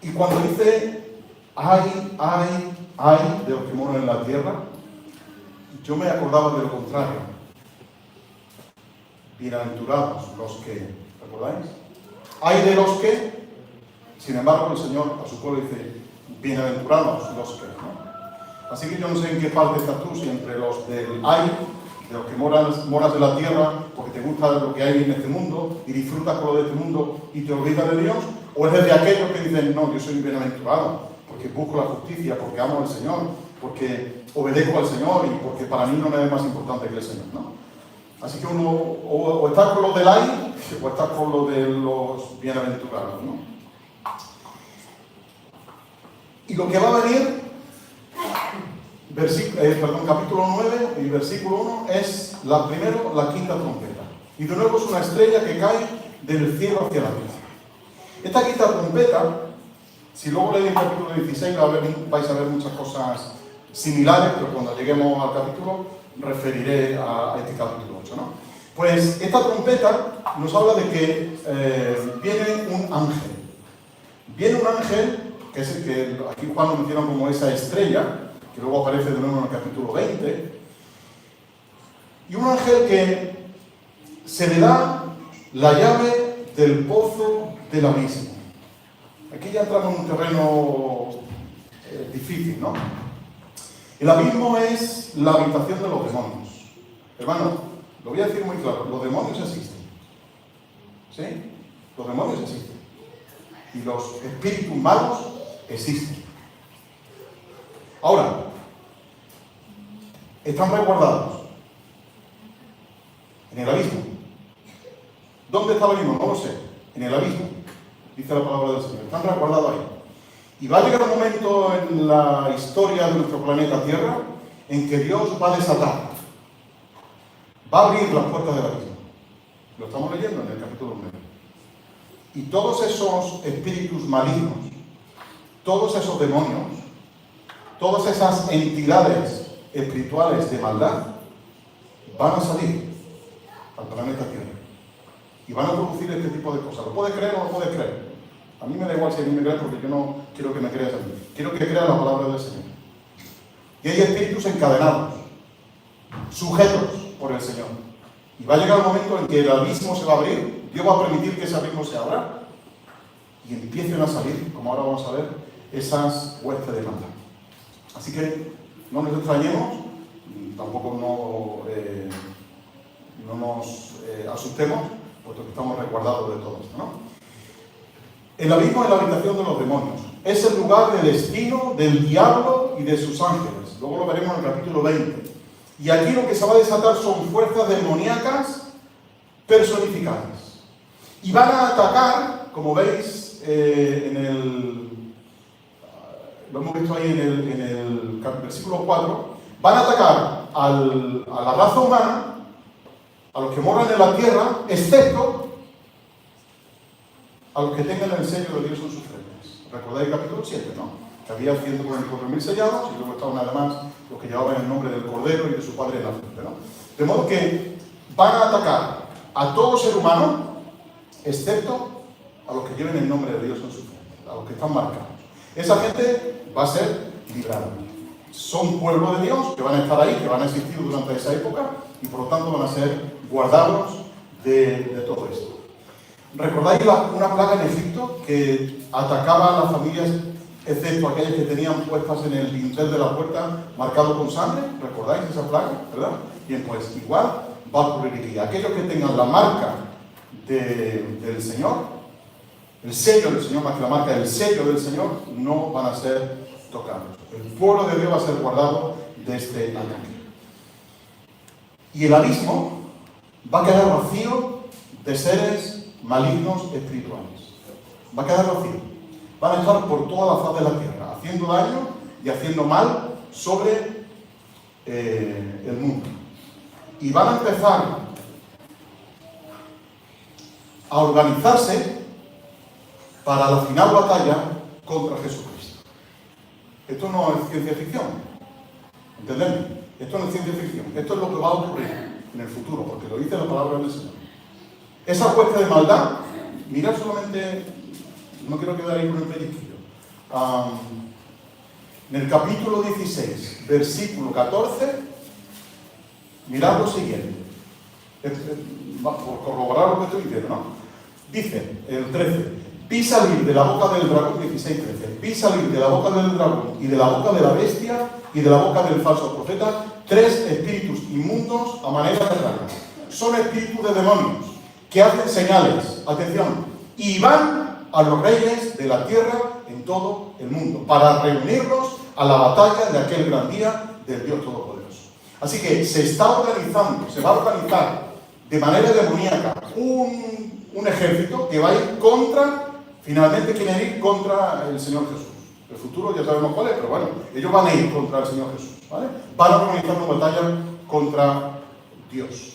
Y cuando dice, ay de los que moran en la tierra, yo me acordaba de lo contrario. Bienaventurados los que, ¿recordáis? Ay de los que, sin embargo el Señor a su pueblo dice, bienaventurados los que, ¿no? Así que yo no sé en qué parte estás tú, si entre los del ay, de los que moras en la tierra, porque te gusta lo que hay en este mundo y disfrutas con lo de este mundo y te olvidas de Dios, o eres de aquellos que dicen, no, yo soy bienaventurado, porque busco la justicia, porque amo al Señor, porque obedezco al Señor y porque para mí no me es más importante que el Señor, ¿no? Así que uno o está con los del ay o está con los de los bienaventurados, ¿no? Y lo que va a venir, capítulo 9 y versículo 1, es la quinta trompeta. Y de nuevo es una estrella que cae del cielo hacia la tierra. Esta quinta trompeta, si luego leéis el capítulo 16 vais a ver muchas cosas similares, pero cuando lleguemos al capítulo referiré a este capítulo 8, ¿no? Pues esta trompeta nos habla de que viene un ángel. Viene un ángel, que es el que aquí Juan lo menciona como esa estrella, que luego aparece de nuevo en el capítulo 20, y un ángel que se le da la llave del pozo del abismo. Aquí ya entramos en un terreno difícil, ¿no? El abismo es la habitación de los demonios. Hermano, lo voy a decir muy claro, los demonios existen. ¿Sí? Los demonios existen. Y los espíritus malos existen. Ahora, están resguardados en el abismo. ¿Dónde está el abismo? No lo sé. En el abismo, dice la palabra del Señor. Están resguardados ahí. Y va a llegar un momento en la historia de nuestro planeta Tierra en que Dios va a desatar, va a abrir las puertas del abismo. Lo estamos leyendo en el capítulo 9. Y todos esos espíritus malignos, todos esos demonios, todas esas entidades espirituales de maldad van a salir al planeta Tierra y van a producir este tipo de cosas. ¿Lo puedes creer o no lo puedes creer? A mí me da igual si a mí me crees, porque yo no quiero que me creas a mí. Quiero que creas la palabra del Señor. Y hay espíritus encadenados, sujetos por el Señor. Y va a llegar el momento en que el abismo se va a abrir. Dios va a permitir que ese abismo se abra y empiecen a salir, como ahora vamos a ver, esas huestes de maldad. Así que no nos extrañemos, tampoco no nos asustemos, puesto que estamos resguardados de todo esto, ¿no? El abismo es la habitación de los demonios. Es el lugar de destino del diablo y de sus ángeles. Luego lo veremos en el capítulo 20. Y aquí lo que se va a desatar son fuerzas demoníacas personificadas. Y van a atacar, como veis, lo hemos visto ahí en el versículo 4, van a atacar a la raza humana, a los que moran en la tierra, excepto a los que tengan el sello de Dios en sus frentes. ¿Recordáis el capítulo 7, no? Que había 144.000 sellados y luego estaban además los que llevaban el nombre del Cordero y de su Padre en la frente, ¿no? De modo que van a atacar a todo ser humano, excepto a los que lleven el nombre de Dios en sus frentes, a los que están marcados. Esa gente va a ser librada. Son pueblo de Dios que van a estar ahí, que van a existir durante esa época y por lo tanto van a ser guardados de todo esto. ¿Recordáis una plaga en Egipto que atacaba a las familias, excepto aquellas que tenían puestas en el dintel de la puerta marcado con sangre? ¿Recordáis esa plaga? ¿Verdad? Bien, pues igual va a ocurrir aquí. Aquellos que tengan la marca del Señor, el sello del Señor, más que la marca, el sello del Señor, no van a ser tocados. El pueblo de Dios va a ser guardado de este ataque. Y el abismo va a quedar vacío de seres malignos espirituales. Va a quedar vacío. Van a estar por toda la faz de la tierra, haciendo daño y haciendo mal sobre el mundo. Y van a empezar a organizarse para la final batalla contra Jesucristo. Esto no es ciencia ficción. ¿Entendemos? Esto no es ciencia ficción. Esto es lo que va a ocurrir en el futuro, porque lo dice la palabra del Señor. Esa puesta de maldad, mirad solamente, no quiero quedar ahí con el pellizquillo. En el capítulo 16, versículo 14, mirad lo siguiente. Por corroborar lo que estoy diciendo, ¿no? Dice, el 13, vi salir de la boca del dragón, 16:13, vi salir de la boca del dragón y de la boca de la bestia y de la boca del falso profeta 3 espíritus inmundos a manera de ranas. Son espíritus de demonios que hacen señales, atención, y van a los reyes de la tierra en todo el mundo para reunirlos a la batalla de aquel gran día del Dios Todopoderoso. Así que se está organizando, se va a organizar de manera demoníaca un ejército que va a ir contra, finalmente quieren ir contra el Señor Jesús. El futuro ya sabemos cuál es, pero bueno, ellos van a ir contra el Señor Jesús, ¿vale? Van a organizar una batalla contra Dios.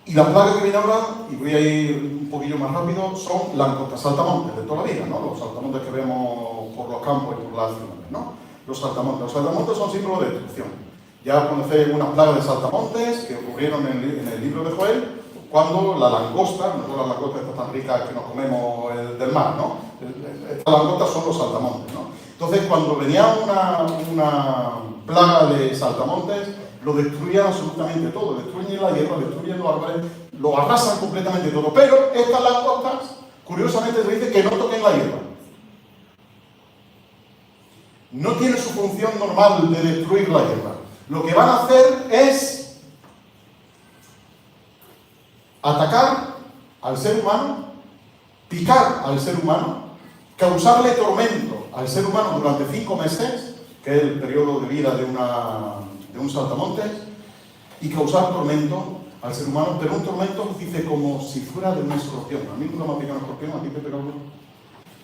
Y la plaga que viene ahora, y voy a ir un poquillo más rápido, son langostas, saltamontes de toda la vida, ¿no? Los saltamontes que vemos por los campos y por las ciudades, ¿no? Los saltamontes son símbolos de destrucción. Ya conocéis una plaga de saltamontes que ocurrieron en el libro de Joel, cuando la langosta, no son las langostas estas tan ricas que nos comemos del mar, ¿no? Estas langostas son los saltamontes, ¿no? Entonces, cuando venía una plaga de saltamontes, lo destruían absolutamente todo, destruyen la hierba, destruyen los árboles, lo arrasan completamente todo. Pero estas langostas, curiosamente se dice que no toquen la hierba. No tiene su función normal de destruir la hierba. Lo que van a hacer es atacar al ser humano, picar al ser humano, causarle tormento al ser humano durante 5 meses, que es el periodo de vida de un saltamontes, y causar tormento al ser humano, pero un tormento, dice, como si fuera de un escorpión. A mí nunca me ha picado un escorpión, a ti te pega uno.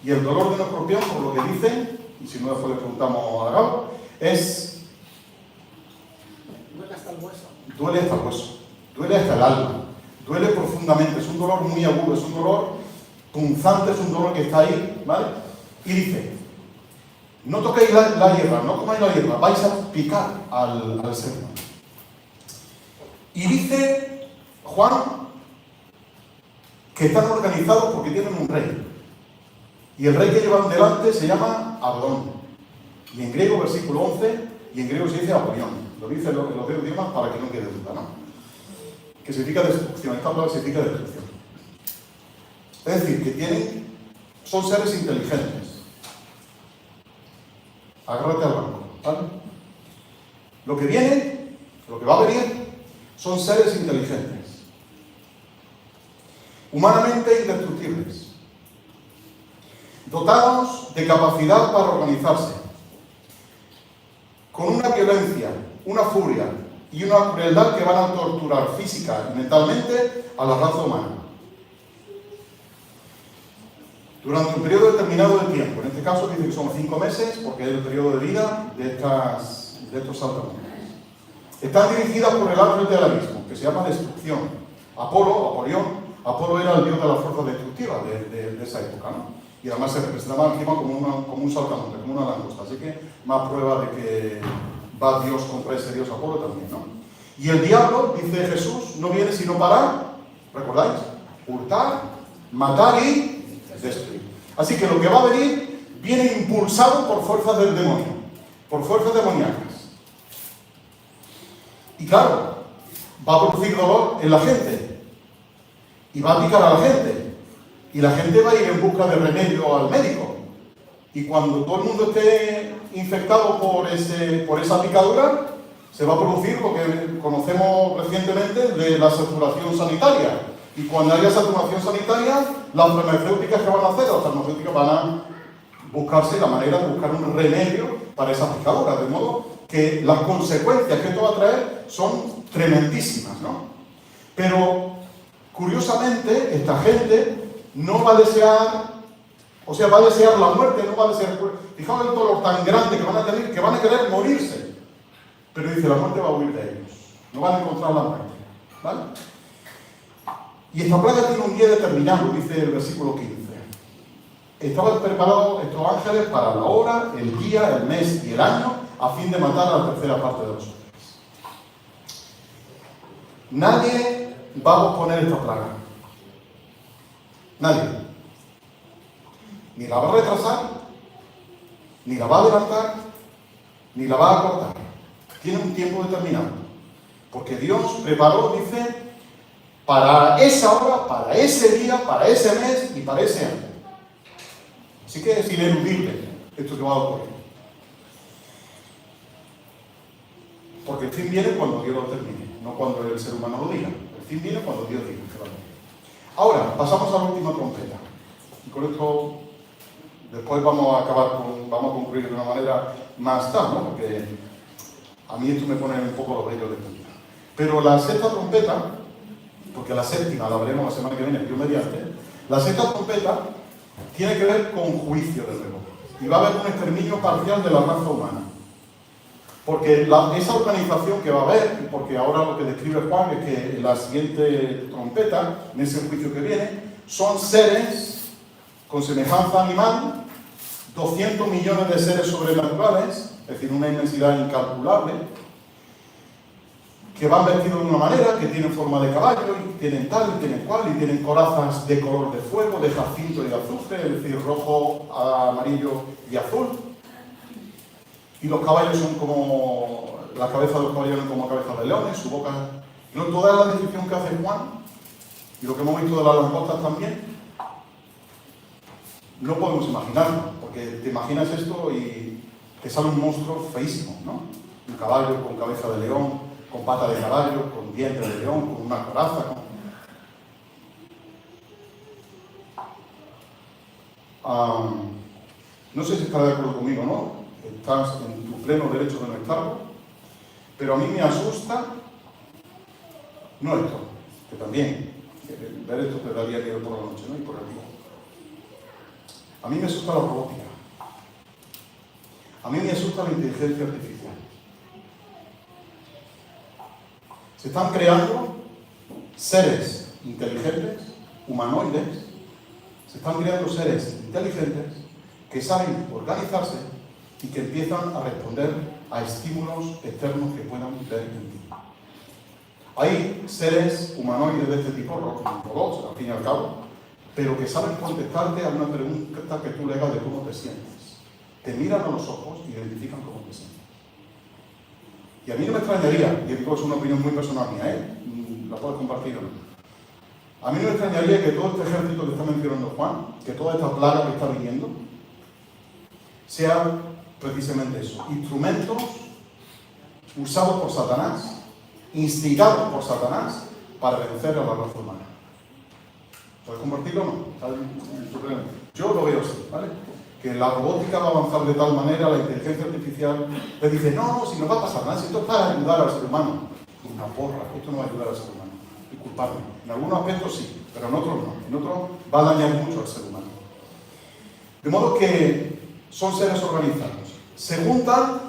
Y el dolor de un escorpión, por lo que dice, y si no después le preguntamos a Gabo, es... Duele hasta el hueso. Duele hasta el hueso, duele hasta el alma, duele profundamente, es un dolor muy agudo, es un dolor punzante, es un dolor que está ahí, ¿vale? Y dice, no toquéis la hierba, no comáis la hierba, vais a picar al ser humano. Y dice Juan que están organizados porque tienen un rey. Y el rey que llevan delante se llama Abdón. Y en griego, versículo 11, y en griego se dice Apolión. Lo dice en los dos idiomas para que no quede duda, ¿no? Que significa destrucción. Esta palabra significa destrucción. Es decir, que son seres inteligentes. Agárrate al banco, ¿vale? Lo que va a venir, son seres inteligentes. Humanamente indestructibles. Dotados de capacidad para organizarse. Con una violencia, una furia y una crueldad que van a torturar física y mentalmente a la raza humana. Durante un periodo determinado de tiempo. En este caso dice que son 5 meses, porque es el periodo de vida de estos saltamontes. Están dirigidas por el ángel del abismo, que se llama destrucción. Apolo era el dios de la fuerza destructiva de esa época, ¿no? Y además se representaba encima como un saltamonte, como una langosta. Así que más prueba de que va Dios contra ese dios Apolo también, ¿no? Y el diablo, dice Jesús, no viene sino para, ¿recordáis? Hurtar, matar y destruir. Así que lo que va a venir viene impulsado por fuerzas del demonio, por fuerzas demoníacas. Y claro, va a producir dolor en la gente y va a picar a la gente. Y la gente va a ir en busca de remedio al médico. Y cuando todo el mundo esté infectado por esa picadura, se va a producir lo que conocemos recientemente de la saturación sanitaria. Y cuando haya saturación sanitaria, las farmacéuticas que van a hacer, las farmacéuticas van a buscarse la manera de buscar un remedio para esa picadura. De modo que las consecuencias que esto va a traer son tremendísimas, ¿no? Pero Curiosamente, esta gente no va a desear, o sea, va a desear la muerte, no va a desear... Fijaos el dolor tan grande que van a tener, que van a querer morirse. Pero dice, la muerte va a huir de ellos. No van a encontrar la muerte. ¿Vale? Y esta plaga tiene un día determinado, dice el versículo 15. Estaban preparados estos ángeles para la hora, el día, el mes y el año, a fin de matar a la tercera parte de los hombres. Nadie va a posponer esta plaga. Nadie. Ni la va a retrasar, ni la va a adelantar, ni la va a acortar. Tiene un tiempo determinado. Porque Dios preparó, dice, para esa hora, para ese día, para ese mes y para ese año. Así que es ineludible esto que va a ocurrir. Porque el fin viene cuando Dios lo termine, no cuando el ser humano lo diga. El fin viene cuando Dios diga. Ahora, pasamos a la última trompeta. Y con esto, después vamos a concluir de una manera más tal, ¿no? Porque a mí esto me pone un poco los vellos de punta. Pero la sexta trompeta, porque la séptima la veremos la semana que viene, Dios mediante, la sexta trompeta tiene que ver con juicio, desde luego. Y va a haber un exterminio parcial de la raza humana. Porque esa organización que va a haber, porque ahora lo que describe Juan es que en la siguiente trompeta, en ese juicio que viene, son seres con semejanza animal, 200 millones de seres sobrenaturales, es decir, una inmensidad incalculable, que van vestidos de una manera, que tienen forma de caballo, y tienen tal, y tienen cual, y tienen corazas de color de fuego, de jacinto y de azufre, es decir, rojo, amarillo y azul. Y los caballos son como, la cabeza de los caballos son como cabeza de leones, su boca... Toda la descripción que hace Juan, y lo que hemos visto de las langostas también, no podemos imaginarlo, porque te imaginas esto y te sale un monstruo feísimo, ¿no? Un caballo con cabeza de león, con pata de caballo, con dientes de león, con una coraza, ¿no? No sé si estarás de acuerdo conmigo, ¿no? Estás en tu pleno derecho de no estarlo, pero a mí me asusta, no esto, que también, ver esto te daría miedo por la noche, ¿no? Y por el día. A mí me asusta la robótica. A mí me asusta la inteligencia artificial. Se están creando seres inteligentes, humanoides, se están creando seres inteligentes que saben organizarse y que empiezan a responder a estímulos externos que puedan ver en ti. Hay seres humanoides de este tipo, robots, al fin y al cabo, pero que saben contestarte a una pregunta que tú le hagas de cómo te sientes. Te miran a los ojos y identifican cómo te sientes. Y a mí no me extrañaría, y digo, es una opinión muy personal mía, la puedes compartir o no. A mí no me extrañaría que todo este ejército que está mencionando Juan, que toda esta plaga que está viniendo, sea precisamente eso, instrumentos usados por Satanás, instigados por Satanás, para vencer a la raza humana. ¿Puedes compartirlo o no? Yo lo veo así, ¿vale? Que la robótica va a avanzar de tal manera, la inteligencia artificial le dice, no, si no va a pasar nada, si esto es para ayudar al ser humano. Una porra, esto no va a ayudar al ser humano. Disculpadme, en algunos aspectos sí, pero en otros no. En otros va a dañar mucho al ser humano. De modo que son seres organizados. Se juntan,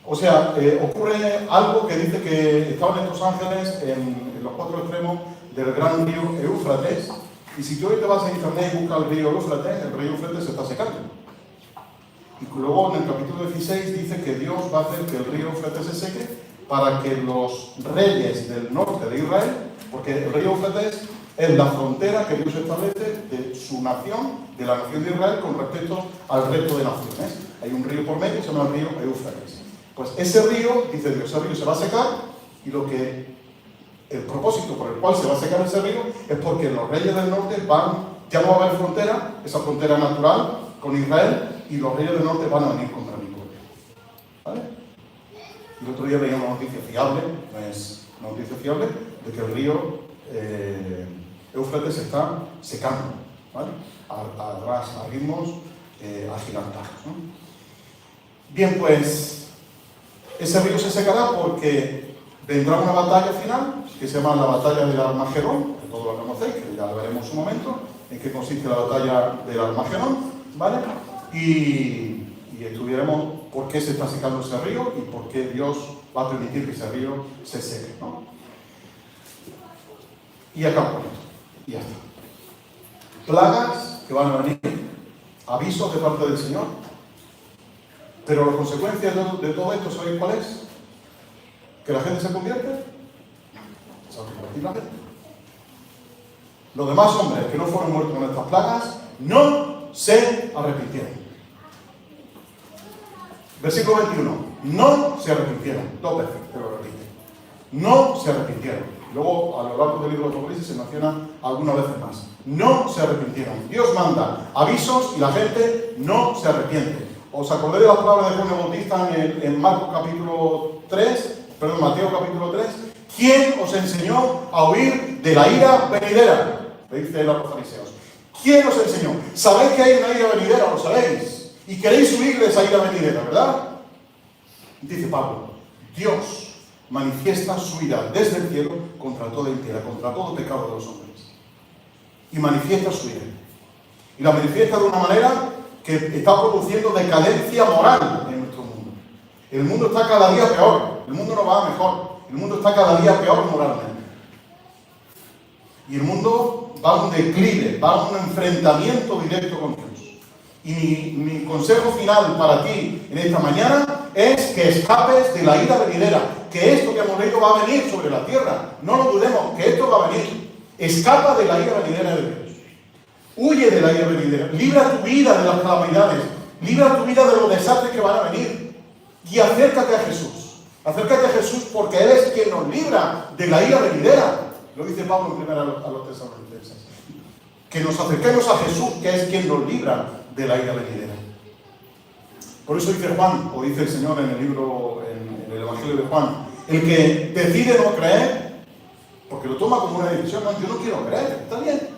o sea, ocurre algo que dice que estaban estos ángeles en los cuatro extremos del gran río Éufrates, y si tú hoy te vas a internet y buscas el río Éufrates se está secando. Y luego en el capítulo 16 dice que Dios va a hacer que el río Éufrates se seque para que los reyes del norte de Israel, porque el río Éufrates es la frontera que Dios establece de su nación, de la nación de Israel, con respecto al resto de naciones. Hay un río por medio que se llama el río Éufrates. Pues ese río, dice Dios, ese río se va a secar, y el propósito por el cual se va a secar ese río es porque los reyes del norte ya no va a haber frontera, esa frontera natural con Israel, y los reyes del norte van a venir contra mi pueblo. ¿Vale? El otro día veía una noticia fiable, no es una noticia fiable, de que el río Éufrates se está secando, ¿vale? A ritmos agigantados, ¿no? Bien, pues ese río se secará porque vendrá una batalla final, que se llama la batalla del Armagedón, que todos la conocéis, que ya la veremos en un momento, en qué consiste la batalla del Armagedón, ¿vale? Y estudiaremos por qué se está secando ese río y por qué Dios va a permitir que ese río se seque, ¿no? Y acabo con esto, y ya está. Plagas que van a venir, avisos de parte del Señor, pero la consecuencia de todo esto, ¿sabéis cuál es? ¿Que la gente se convierte? Se va a convertir la gente. Los demás hombres que no fueron muertos con estas plagas no se arrepintieron. Versículo 21. No se arrepintieron. 2 veces, te lo repite. No se arrepintieron. Luego, a lo largo del libro de Apocalipsis se menciona algunas veces más. No se arrepintieron. Dios manda avisos y la gente no se arrepiente. ¿Os acordáis de las palabras de Juan el Bautista en Marcos capítulo 3? Perdón, Mateo capítulo 3. ¿Quién os enseñó a huir de la ira venidera? Le dice él a los fariseos. ¿Quién os enseñó? Sabéis que hay una ira venidera, lo sabéis. Y queréis huir de esa ira venidera, ¿verdad? Dice Pablo, Dios manifiesta su ira desde el cielo contra toda impiedad, contra todo pecado de los hombres. Y manifiesta su ira. Y la manifiesta de una manera que está produciendo decadencia moral en nuestro mundo. El mundo está cada día peor. El mundo no va a mejor. El mundo está cada día peor moralmente. Y el mundo va a un declive, va a un enfrentamiento directo con Dios. Y mi consejo final para ti en esta mañana es que escapes de la ira venidera. Que esto que hemos leído va a venir sobre la tierra. No lo dudemos, que esto va a venir. Escapa de la ira venidera de Dios. Huye de la ira venidera. Libra tu vida de las calamidades. Libra tu vida de los desastres que van a venir. Y acércate a Jesús. Acércate a Jesús porque Él es quien nos libra de la ira venidera. Lo dice Pablo en primera a los tesalonicenses. Que nos acerquemos a Jesús, que es quien nos libra de la ira venidera. Por eso dice Juan, o dice el Señor en el libro, en el Evangelio de Juan, el que decide no creer, porque lo toma como una decisión, no, yo no quiero creer, está bien.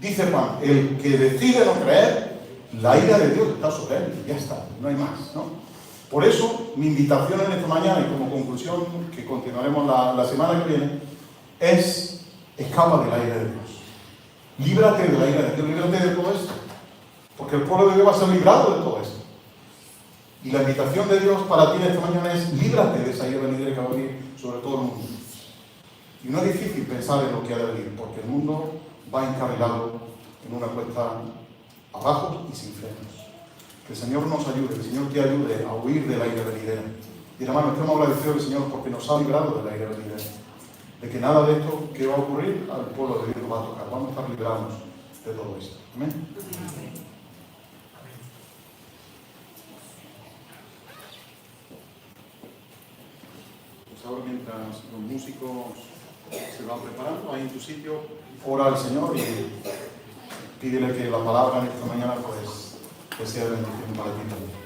Dice Juan, el que decide no creer, la ira de Dios está sobre él, y ya está, no hay más, ¿no? Por eso, mi invitación en esta mañana, y como conclusión, que continuaremos la semana que viene, es escapa de la ira de Dios. Líbrate de la ira de Dios, líbrate de todo esto. Porque el pueblo de Dios va a ser librado de todo esto. Y la invitación de Dios para ti en esta mañana es líbrate de esa ira venidera que va a venir sobre todo el mundo. Y no es difícil pensar en lo que ha de venir, porque el mundo va encarrilado en una cuesta abajo y sin frenos. Que el Señor nos ayude, que el Señor te ayude a huir de la ira venidera. Y hermano, estamos agradecidos al Señor porque nos ha librado de la ira venidera. De que nada de esto que va a ocurrir al pueblo de Dios nos va a tocar. Vamos a estar librados de todo esto. Amén. Pues ahora mientras los músicos se van preparando, ahí en tu sitio, ora al Señor y pídele que la palabra en esta mañana pues que sea bendición para ti también.